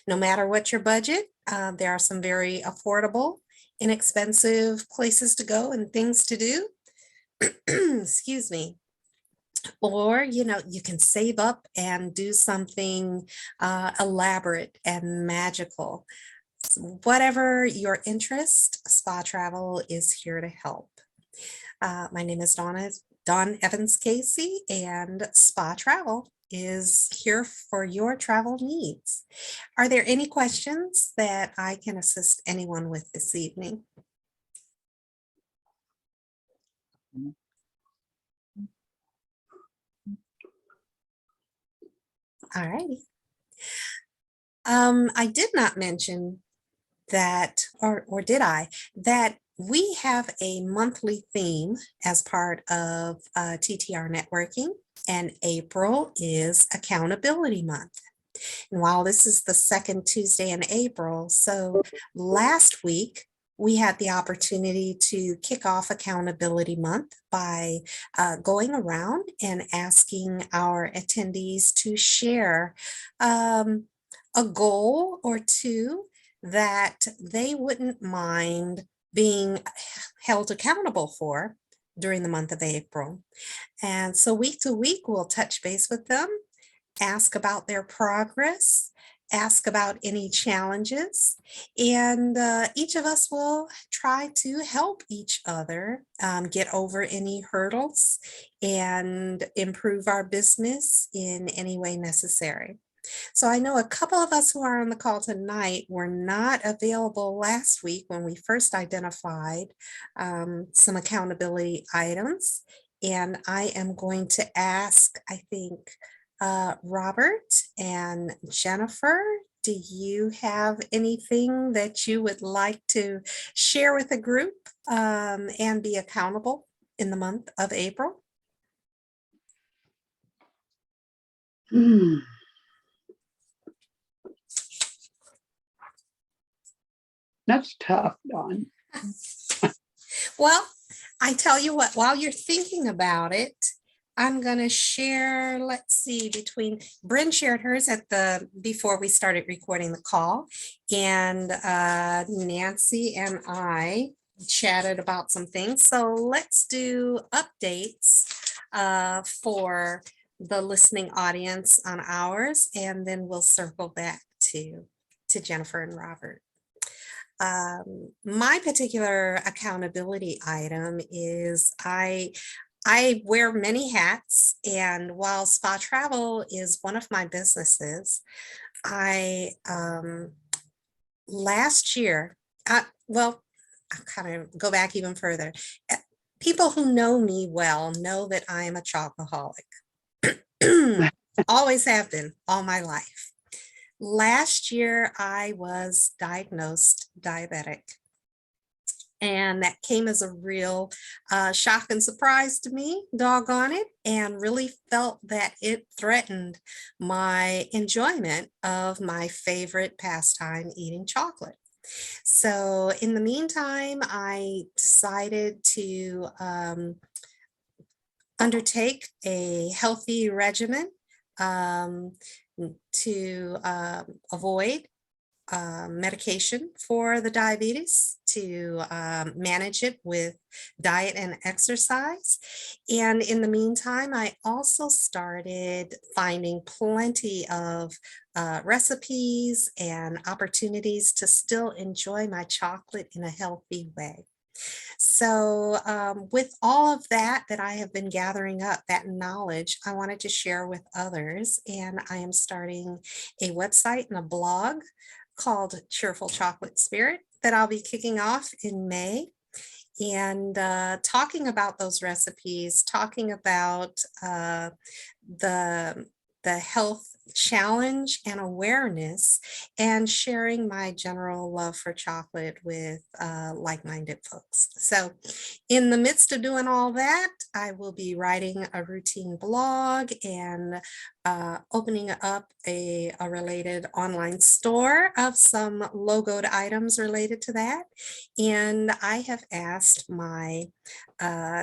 No matter what your budget, there are some very affordable, inexpensive places to go and things to do. Excuse me. Or, you can save up and do something elaborate and magical. So whatever your interest, Spa Travel is here to help. My name is Dawn Evans Casey, and Spa Travel is here for your travel needs. Are there any questions that I can assist anyone with this evening? All righty. I did not mention that, or did I, that we have a monthly theme as part of TTR Networking, and April is Accountability Month. And while this is the second Tuesday in April, so last week we had the opportunity to kick off Accountability Month by going around and asking our attendees to share a goal or two that they wouldn't mind being held accountable for during the month of April. And so week to week, we'll touch base with them, ask about their progress, ask about any challenges, and each of us will try to help each other get over any hurdles and improve our business in any way necessary. So I know a couple of us who are on the call tonight were not available last week when we first identified some accountability items. And I am going to ask, I think, Robert and Jennifer, do you have anything that you would like to share with the group and be accountable in the month of April? That's tough, Dawn. Well, I tell you what, while you're thinking about it, I'm going to share, let's see, between Brynn shared hers before we started recording the call, and Nancy and I chatted about some things. So let's do updates for the listening audience on ours, and then we'll circle back to Jennifer and Robert. My particular accountability item is I wear many hats, and while Spa Travel is one of my businesses, I last year, well, I'll kind of go back even further. People who know me well know that I am a chocoholic. Always have been all my life. Last year, I was diagnosed diabetic. And that came as a real shock and surprise to me, doggone it, and really felt that it threatened my enjoyment of my favorite pastime, eating chocolate. So in the meantime, I decided to undertake a healthy regimen um, to avoid medication for the diabetes, to manage it with diet and exercise. And in the meantime, I also started finding plenty of recipes and opportunities to still enjoy my chocolate in a healthy way. So with all of that I have been gathering up, that knowledge, I wanted to share with others. And I am starting a website and a blog called Cheerful Chocolate Spirit that I'll be kicking off in May. And talking about those recipes, talking about the the health challenge and awareness, and sharing my general love for chocolate with like-minded folks. So in the midst of doing all that, I will be writing a routine blog and opening up a related online store of some logoed items related to that. And I have asked my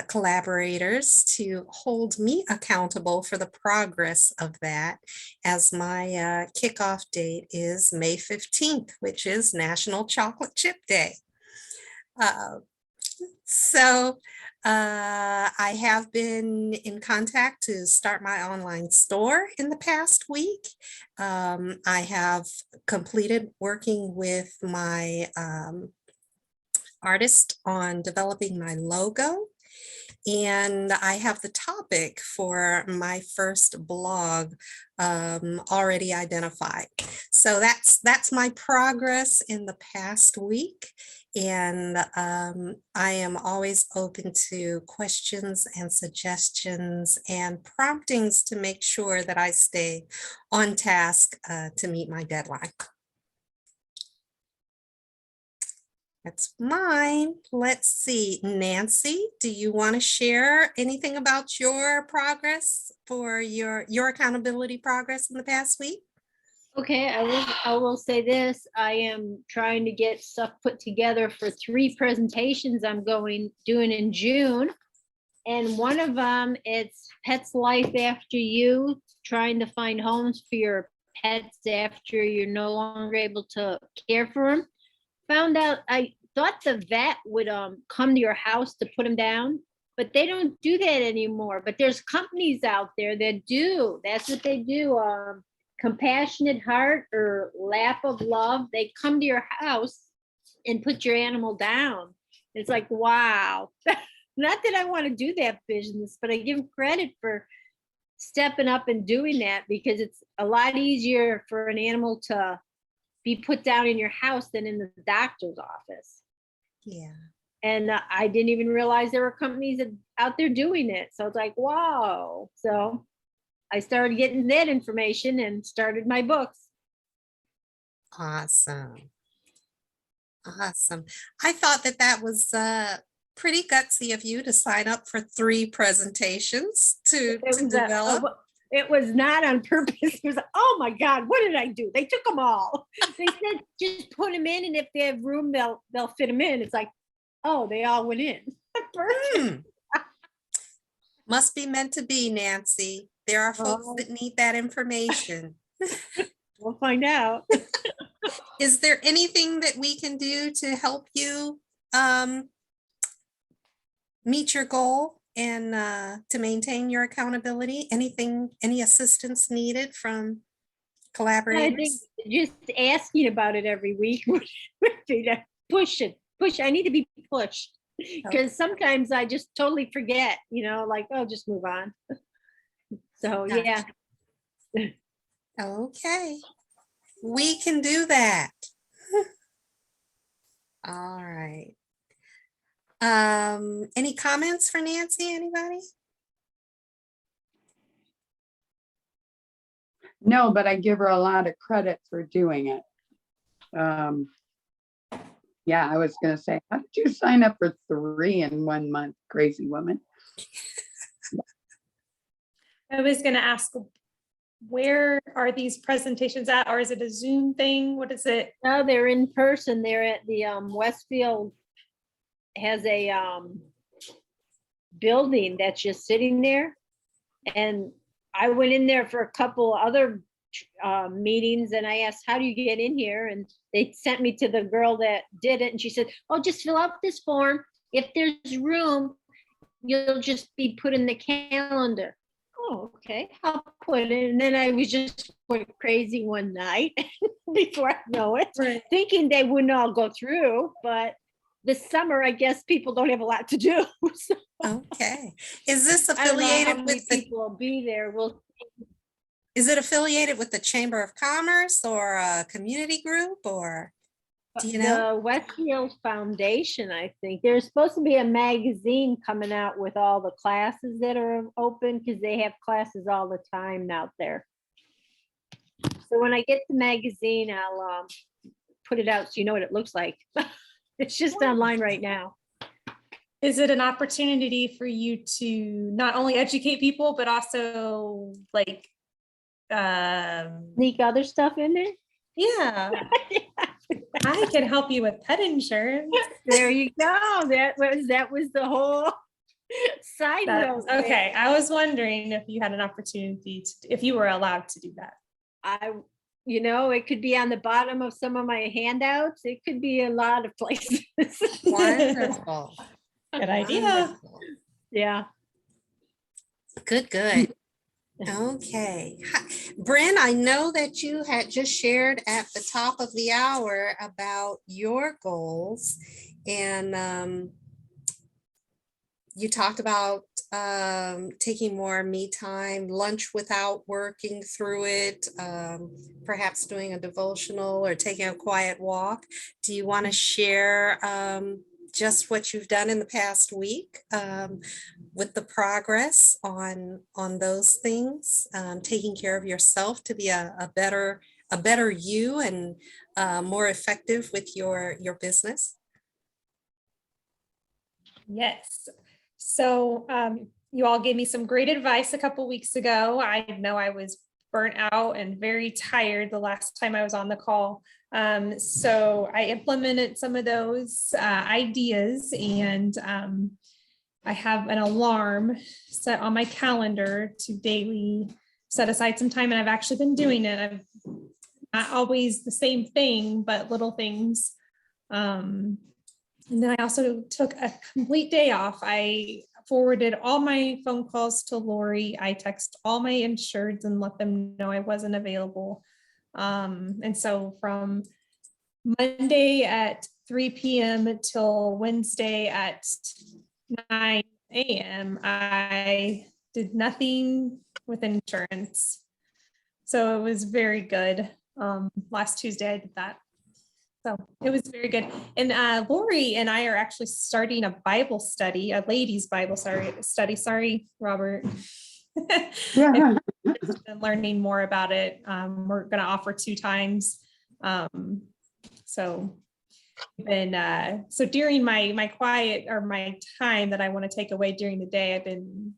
collaborators to hold me accountable for the progress of that, as my kickoff date is May 15th, which is National Chocolate Chip Day. So I have been in contact to start my online store in the past week. I have completed working with my artist on developing my logo. And I have the topic for my first blog already identified. So that's my progress in the past week. And I am always open to questions and suggestions and promptings to make sure that I stay on task to meet my deadline. That's mine. Let's see. Nancy, do you want to share anything about your progress for your accountability progress in the past week? Okay, I will say this. I am trying to get stuff put together for 3 presentations I'm doing in June. And one of them, it's Pets Life After You, trying to find homes for your pets after you're no longer able to care for them. Found out, I thought the vet would come to your house to put them down, but they don't do that anymore. But there's companies out there that do. That's what they do. Compassionate Heart or Lap of Love. They come to your house and put your animal down. It's like, wow. Not that I want to do that business, but I give them credit for stepping up and doing that, because it's a lot easier for an animal to be put down in your house than in the doctor's office. Yeah. And I didn't even realize there were companies out there doing it. So it's like, wow. So I started getting that information and started my books. Awesome. Awesome. I thought that was pretty gutsy of you to sign up for 3 presentations to develop. It was not on purpose. It was like, oh my God, what did I do? They took them all. They said, just put them in, and if they have room, they'll fit them in. It's like, oh, they all went in. Must be meant to be, Nancy. There are folks that need that information. We'll find out. Is there anything that we can do to help you meet your goal and to maintain your accountability? Any assistance needed from collaborators? I think just asking about it every week would be to push it. I need to be pushed, because sometimes I just totally forget, like, oh, just move on. So yeah. Okay. We can do that. All right. Any comments for Nancy, anybody? No, but I give her a lot of credit for doing it. Yeah, I was gonna say, how did you sign up for 3 in 1 month, crazy woman? I was gonna ask, where are these presentations at, or is it a Zoom thing? What is it? No, they're in person. They're at the Westfield has a building that's just sitting there. And I went in there for a couple other meetings and I asked, how do you get in here? And they sent me to the girl that did it. And she said, oh, just fill out this form. If there's room, you'll just be put in the calendar. Oh, okay, I'll put it. And then I was just went crazy one night before I know it, Right. thinking they wouldn't all go through. But this summer, I guess people don't have a lot to do. So Okay. Is this I don't know how affiliated many with the, people will be there. We'll is it affiliated with the Chamber of Commerce or a community group, or do you know? The Westfield Foundation, I think. There's supposed to be a magazine coming out with all the classes that are open because they have classes all the time out there. So when I get the magazine, I'll put it out so you know what it looks like. It's just online right now. Is it an opportunity for you to not only educate people, but also like, Sneak other stuff in there. yeah, I can help you with pet insurance. There you go. That was the whole side note. there. Okay, I was wondering if you had an opportunity to, if you were allowed to do that. It could be on the bottom of some of my handouts. It could be a lot of places. Wonderful. Good idea. Wonderful. Yeah. Good, good. Okay. Brynn, I know that you had just shared at the top of the hour about your goals, and you talked about taking more me time, lunch without working through it, perhaps doing a devotional or taking a quiet walk. Do you want to share just what you've done in the past week with the progress on those things, taking care of yourself to be a better you and more effective with your business? Yes. So you all gave me some great advice a couple weeks ago. I know I was burnt out and very tired the last time I was on the call. So I implemented some of those ideas, and I have an alarm set on my calendar to daily set aside some time, and I've actually been doing it. I've not always the same thing, but little things. And then I also took a complete day off. I forwarded all my phone calls to Lori. I text all my insureds and let them know I wasn't available. And so from Monday at 3 p.m. till Wednesday at 9 a.m., I did nothing with insurance. So it was very good. Last Tuesday I did that. So it was very good. And Lori and I are actually starting a Bible study, a ladies' Bible study. Sorry, Robert. Yeah. And learning more about it. We're going to offer 2 times. So during my quiet or my time that I want to take away during the day, I've been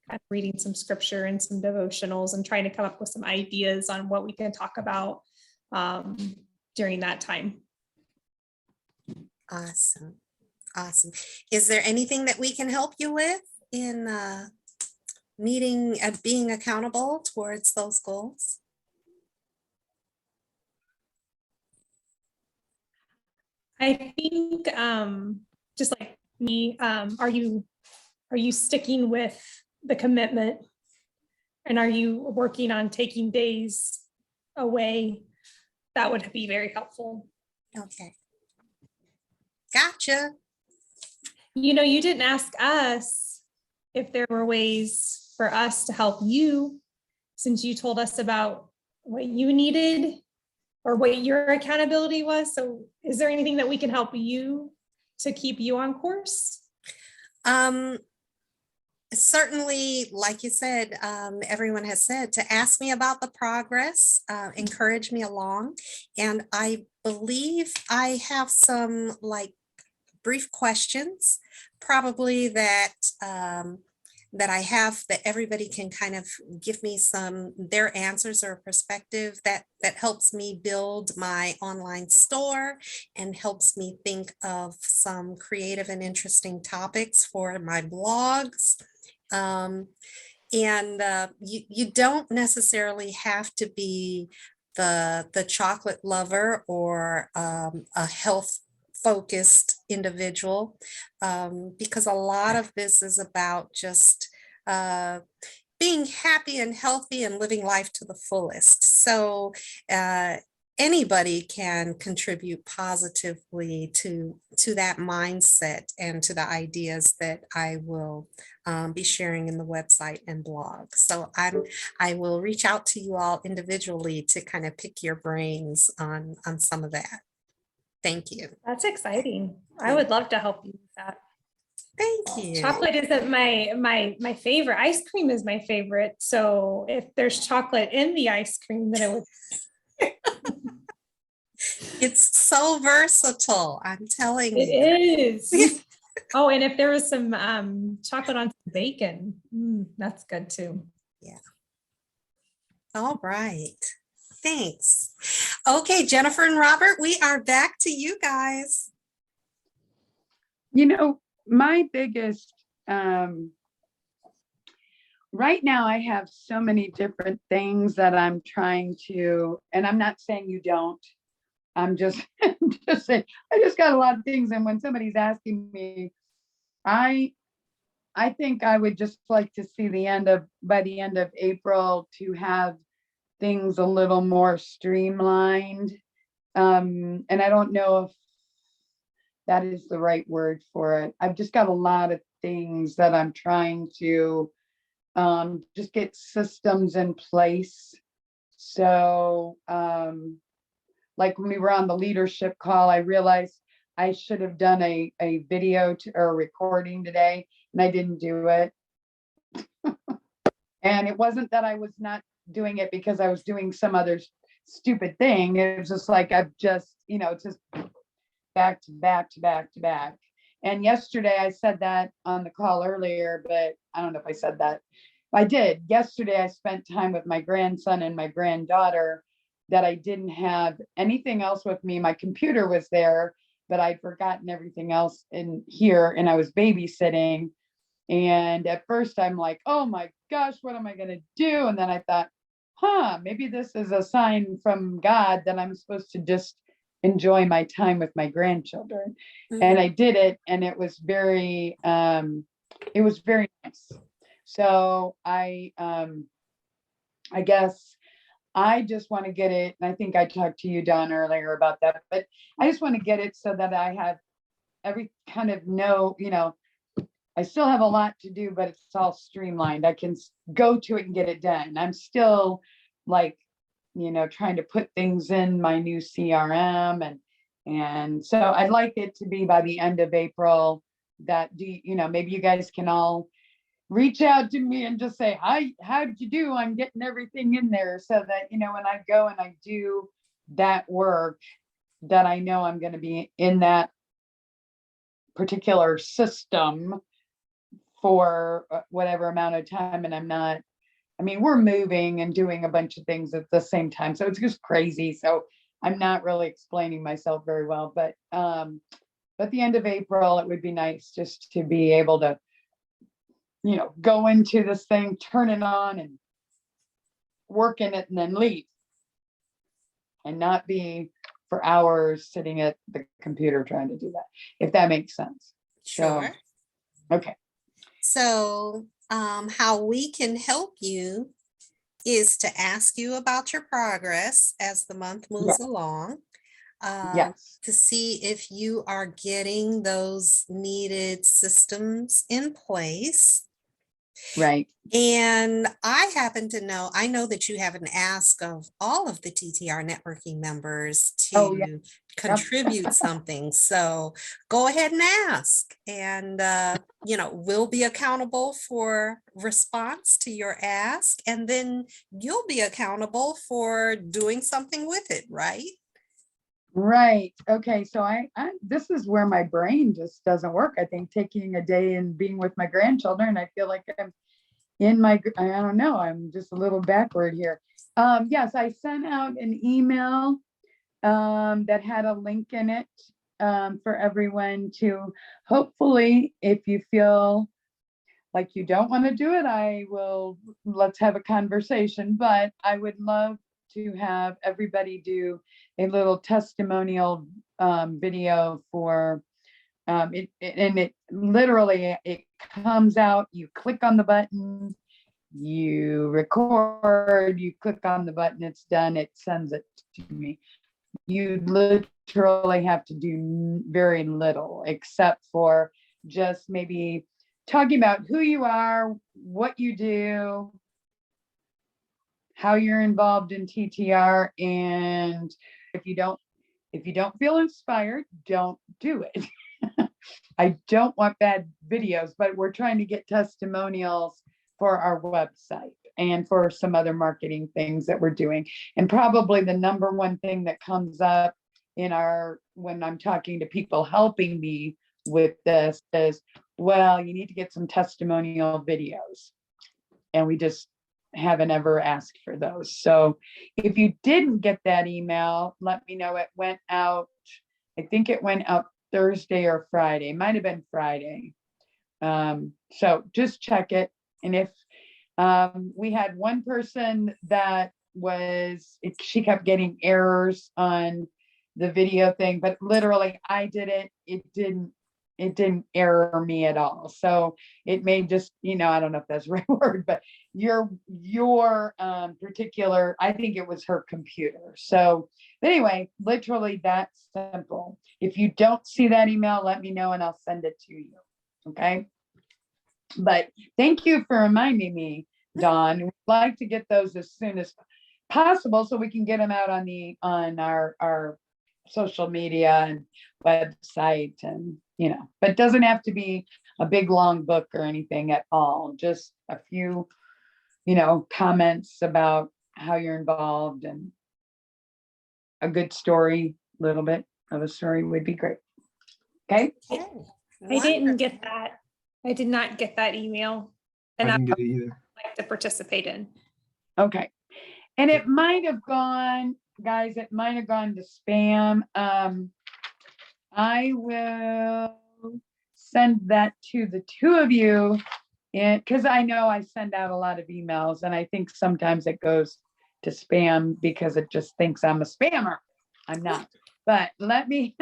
kind of reading some scripture and some devotionals and trying to come up with some ideas on what we can talk about during that time. Awesome. Awesome. Is there anything that we can help you with in meeting and being accountable towards those goals? I think just like me, are you sticking with the commitment, and are you working on taking days away? That would be very helpful. Okay. Gotcha. You didn't ask us if there were ways for us to help you, since you told us about what you needed or what your accountability was. So is there anything that we can help you to keep you on course? Certainly, like you said, everyone has said to ask me about the progress, encourage me along. And I believe I have some like brief questions, probably that I have that everybody can kind of give me some their answers or perspective that helps me build my online store and helps me think of some creative and interesting topics for my blogs. Um, and you don't necessarily have to be the chocolate lover or a health focused individual, because a lot of this is about just uh, being happy and healthy and living life to the fullest. So uh, anybody can contribute positively to that mindset and to the ideas that I will be sharing in the website and blog. So I will reach out to you all individually to kind of pick your brains on some of that. Thank you. That's exciting. I would love to help you with that. Thank you. Chocolate isn't my favorite. Ice cream is my favorite. So if there's chocolate in the ice cream, then it would. It's so versatile, I'm telling It you. is. Oh, and if there was some chocolate on some bacon, that's good too. Yeah. All right. Thanks. Okay, Jennifer and Robert, we are back to you guys. You know, my biggest, right now I have so many different things that I'm trying to, and I'm not saying you don't, I'm just, just saying, I just got a lot of things. And when somebody's asking me, I think I would just like to see by the end of April to have things a little more streamlined. And I don't know if that is the right word for it. I've just got a lot of things that I'm trying to just get systems in place. So like when we were on the leadership call, I realized I should have done a video or a recording today, and I didn't do it. And it wasn't that I was not doing it because I was doing some other stupid thing. It was just like, I've just, it's just back to back to back to back. And yesterday I said that on the call earlier, but I don't know if I said that. I did. Yesterday I spent time with my grandson and my granddaughter that I didn't have anything else with me. My computer was there, but I'd forgotten everything else in here, and I was babysitting. And at first I'm like, oh my gosh, what am I going to do? And then I thought, maybe this is a sign from God that I'm supposed to just enjoy my time with my grandchildren. Mm-hmm. And I did it, and it was very nice. So I guess I just want to get it. And I think I talked to you, Don, earlier about that, but I just want to get it so that I have every kind of I still have a lot to do, but it's all streamlined. I can go to it and get it done. I'm still like, trying to put things in my new CRM. And so I'd like it to be by the end of April that, maybe you guys can all reach out to me and just say, how did you do? I'm getting everything in there so that, when I go and I do that work, that I know I'm going to be in that particular system for whatever amount of time. And we're moving and doing a bunch of things at the same time. So it's just crazy. So I'm not really explaining myself very well, but the end of April, it would be nice just to be able to, go into this thing, turn it on and work in it and then leave, and not be for hours sitting at the computer trying to do that, if that makes sense. Sure. So, okay. So how we can help you is to ask you about your progress as the month moves along. Yes. To see if you are getting those needed systems in place. Right. And I happen to know, I know that you have an ask of all of the TTR networking members Oh, yeah. to contribute something. So go ahead and ask. And, we'll be accountable for response to your ask. And then you'll be accountable for doing something with it, right? Right. Okay. So I this is where my brain just doesn't work. I think taking a day and being with my grandchildren, I feel like I'm I don't know, I'm just a little backward here. Yes, I sent out an email that had a link in it for everyone to, hopefully, if you feel like you don't want to do it, let's have a conversation, but I would love to have everybody do a little testimonial video for it literally, it comes out, you click on the button, you record, you click on the button, it's done, it sends it to me. You literally have to do very little except for just maybe talking about who you are, what you do, how you're involved in TTR, and if you don't feel inspired, don't do it. I don't want bad videos, but we're trying to get testimonials for our website and for some other marketing things that we're doing. And probably the number one thing that comes up when I'm talking to people helping me with this is, well, you need to get some testimonial videos. And we just haven't ever asked for those. So if you didn't get that email, let me know. It went out, I think it went out Thursday or Friday. It might have been Friday. So just check it. And if we had one person that she kept getting errors on the video thing, but literally I did it. It didn't error me at all. So it may just, I don't know if that's the right word, but your particular, I think it was her computer. So anyway, literally that simple. If you don't see that email, let me know and I'll send it to you. Okay. But thank you for reminding me, Dawn. We'd like to get those as soon as possible so we can get them out on our social media and website, and but it doesn't have to be a big long book or anything at all. Just a few, comments about how you're involved, and a good story, little bit of a story would be great. Okay. I didn't get that. I did not get that email, and I I didn't would get it either. like to participate in. Okay. And it might have gone, guys, it might have gone to spam. I will send that to the two of you, and because I know I send out a lot of emails, and I think sometimes it goes to spam because it just thinks I'm a spammer. I'm not. But let me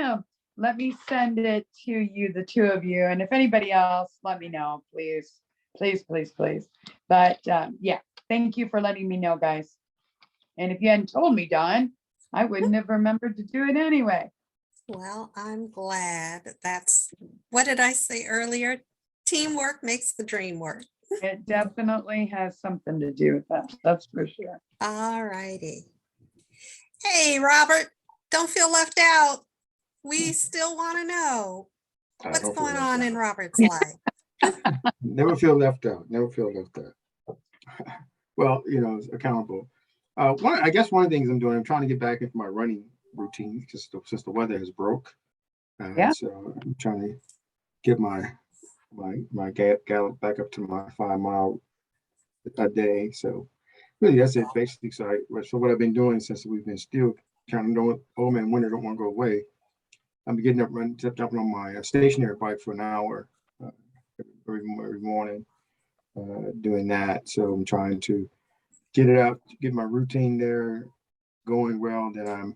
send it to you, the two of you. And if anybody else, let me know, please. Please, please, please. But yeah, thank you for letting me know, guys. And if you hadn't told me, Dawn, I wouldn't have remembered to do it anyway. Well, I'm glad. What did I say earlier? Teamwork makes the dream work. It definitely has something to do with that. That's for sure. All righty. Hey, Robert, don't feel left out. We still want to know I what's don't feel going left on out. in Robert's life. Never feel left out. Never feel left out. Well, it's accountable. I guess one of the things I'm doing, I'm trying to get back into my running routine since the weather has broke. Yeah. So I'm trying to get my gallop back up to my 5 mile a day. So really, that's it basically. So what I've been doing since we've been still kind of knowing old man winter don't want to go away. I'm getting up, jumping on my stationary bike for an hour every morning, doing that. So I'm trying to get it out, get my routine there going well. Then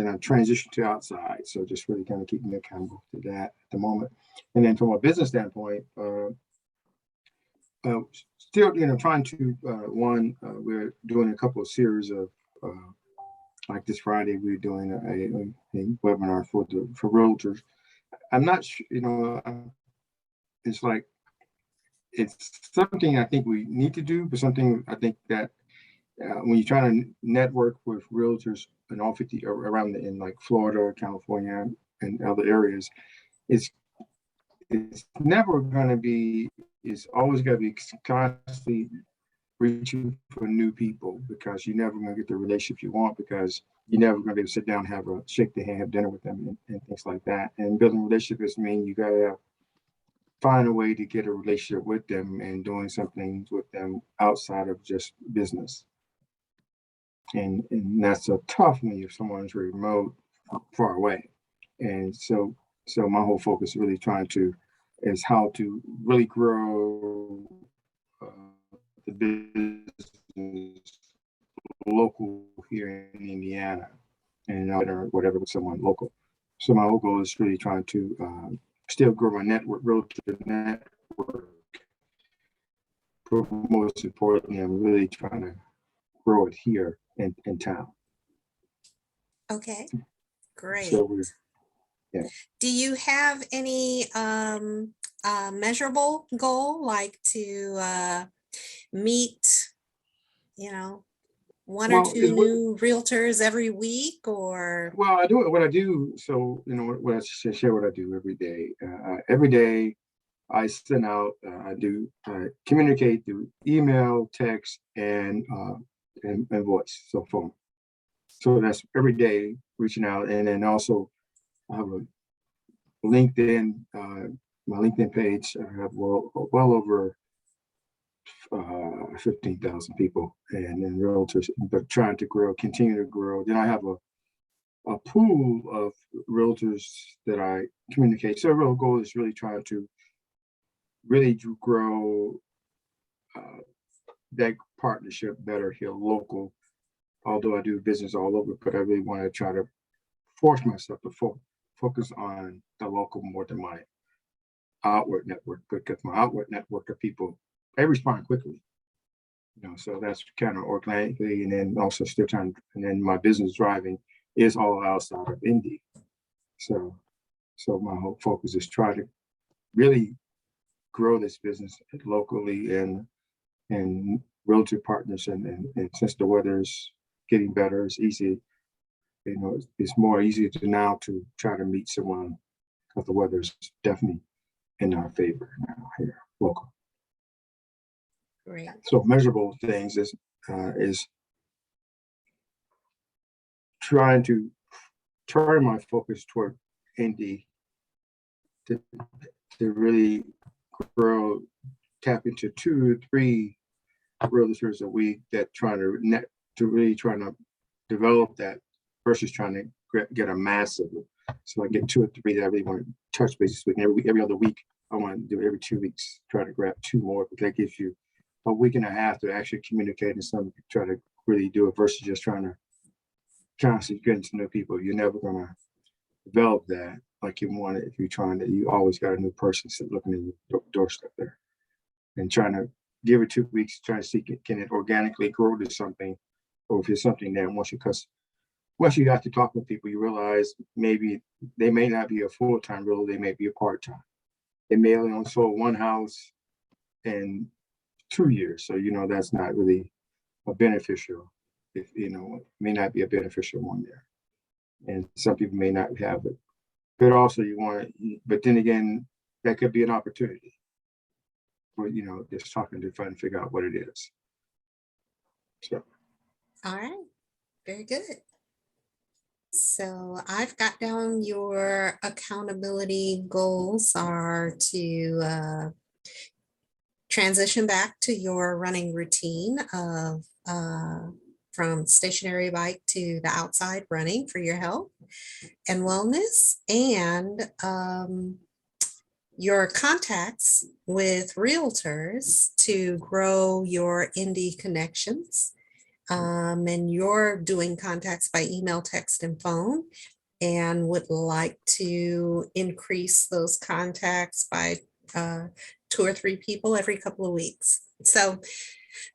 I transition to outside. So just really kind of keeping me accountable to that at the moment. And then from a business standpoint, still, trying to we're doing a couple of series of like this Friday, we're doing a webinar for realtors. I'm not sure, it's like it's something I think we need to do, but something I think that when you're trying to network with realtors in all 50 around in like Florida, California, and other areas, it's never going to be. It's always got to be constantly reaching for new people, because you're never going to get the relationship you want, because you're never going to be able to sit down, shake their hand, have dinner with them, and things like that. And building relationships mean you got to find a way to get a relationship with them and doing something with them outside of just business. And that's a tough when you're someone's remote, far away. And so my whole focus really is how to really grow the business local here in Indiana, and whatever with someone local. So my whole goal is really trying to still grow my network, realtor network. But most importantly, I'm really trying to grow it here in town. Okay, great. So Do you have any measurable goal, like to meet, one or two new realtors every week, or? Well, I do what I do. So, what I share what I do every day. Every day I send out, I do communicate through email, text, and voice, so phone. So that's every day reaching out. And then also I have a LinkedIn, my LinkedIn page. I have well over 15,000 people, and then realtors, but trying to continue to grow. Then I have a pool of realtors that I communicate. So the real goal is really trying to really grow that partnership better here local. Although I do business all over, but I really want to try to force myself to focus on the local more than my outward network, because my outward network of people, they respond quickly. So that's kind of organically, and then also still trying, and then my business driving is all outside of Indy. So my whole focus is try to really grow this business locally and realtor partners, and since the weather's getting better, it's easy. It's more easy now to try to meet someone, because the weather's definitely in our favor now here local. Great. So measurable things is trying to turn my focus toward Indy to really grow, tap into 2 or 3 realtors a week that trying to develop that, versus trying to get a massive. So I get 2 or 3 that I really want to touch base with. Every other week, I want to do every 2 weeks, try to grab 2 more, but that gives you a week and a half to actually communicate and something, try to really do it, versus just trying to constantly getting to know people. You're never going to develop that like you want it if you're trying to. You always got a new person looking in your doorstep there, and trying to give it 2 weeks, trying to see can it organically grow to something, or if it's something that once you have to talk with people, you realize maybe they may not be a full-time realtor, they may be a part-time. They may only sold 1 house in 2 years, so that's not really a beneficial. If may not be a beneficial one there, and some people may not have it. But also but then again, that could be an opportunity for just talking to try and figure out what it is. So. All right, very good. So I've got down your accountability goals are to transition back to your running routine of from stationary bike to the outside running for your health and wellness, and your contacts with realtors to grow your Indy connections. And you're doing contacts by email, text, and phone, and would like to increase those contacts by 2 or 3 people every couple of weeks. So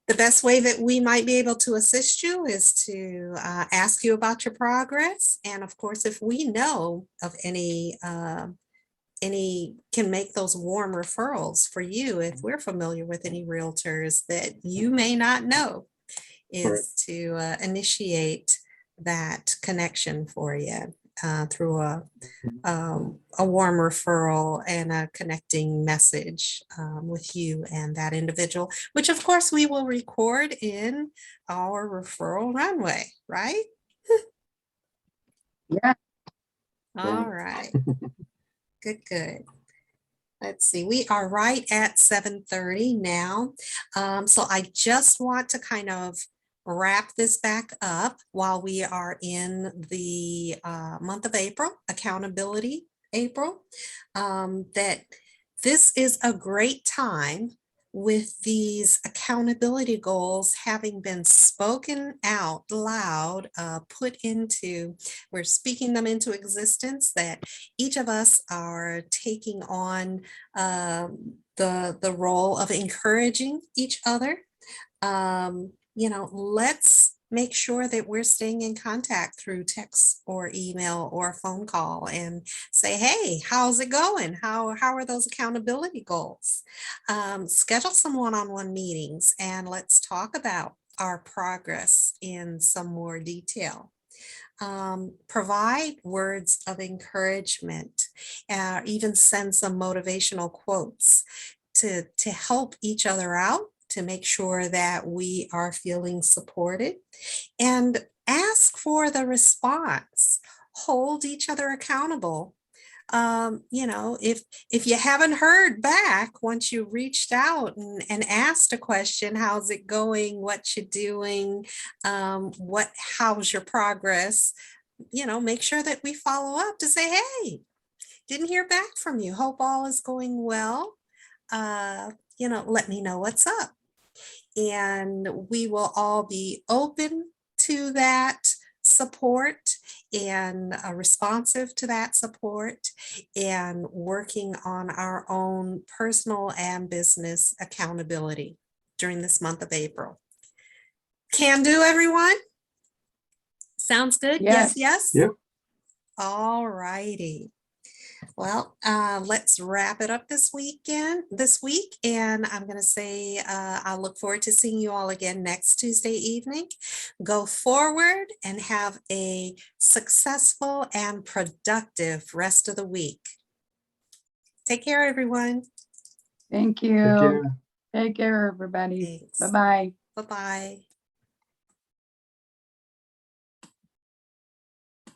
the best way that we might be able to assist you is to ask you about your progress. And of course, if we know of any can make those warm referrals for you if we're familiar with any realtors that you may not know, is to initiate that connection for you through a warm referral and a connecting message with you and that individual, which of course we will record in our referral runway, right? Yeah. All right. Good, good. Let's see, we are right at 7:30 now. So I just want to kind of wrap this back up while we are in the month of April, Accountability April, that this is a great time with these accountability goals having been spoken out loud, we're speaking them into existence, that each of us are taking on the role of encouraging each other. Let's make sure that we're staying in contact through text or email or phone call and say, hey, how's it going? How are those accountability goals? Schedule some one-on-one meetings and let's talk about our progress in some more detail. Provide words of encouragement, even send some motivational quotes to help each other out, to make sure that we are feeling supported, and ask for the response. Hold each other accountable. If you haven't heard back once you reached out and asked a question, how's it going? What you doing? How's your progress? Make sure that we follow up to say, hey, didn't hear back from you. Hope all is going well. Let me know what's up. And we will all be open to that support and responsive to that support and working on our own personal and business accountability during this month of April. Can do, everyone? Sounds good? Yes. Yes? Yep. All righty. Well, let's wrap it up this week, and I'm going to say I'll look forward to seeing you all again next Tuesday evening. Go forward and have a successful and productive rest of the week. Take care, everyone. Thank Take you. care. Take care, everybody. Thanks. Bye-bye. Bye-bye.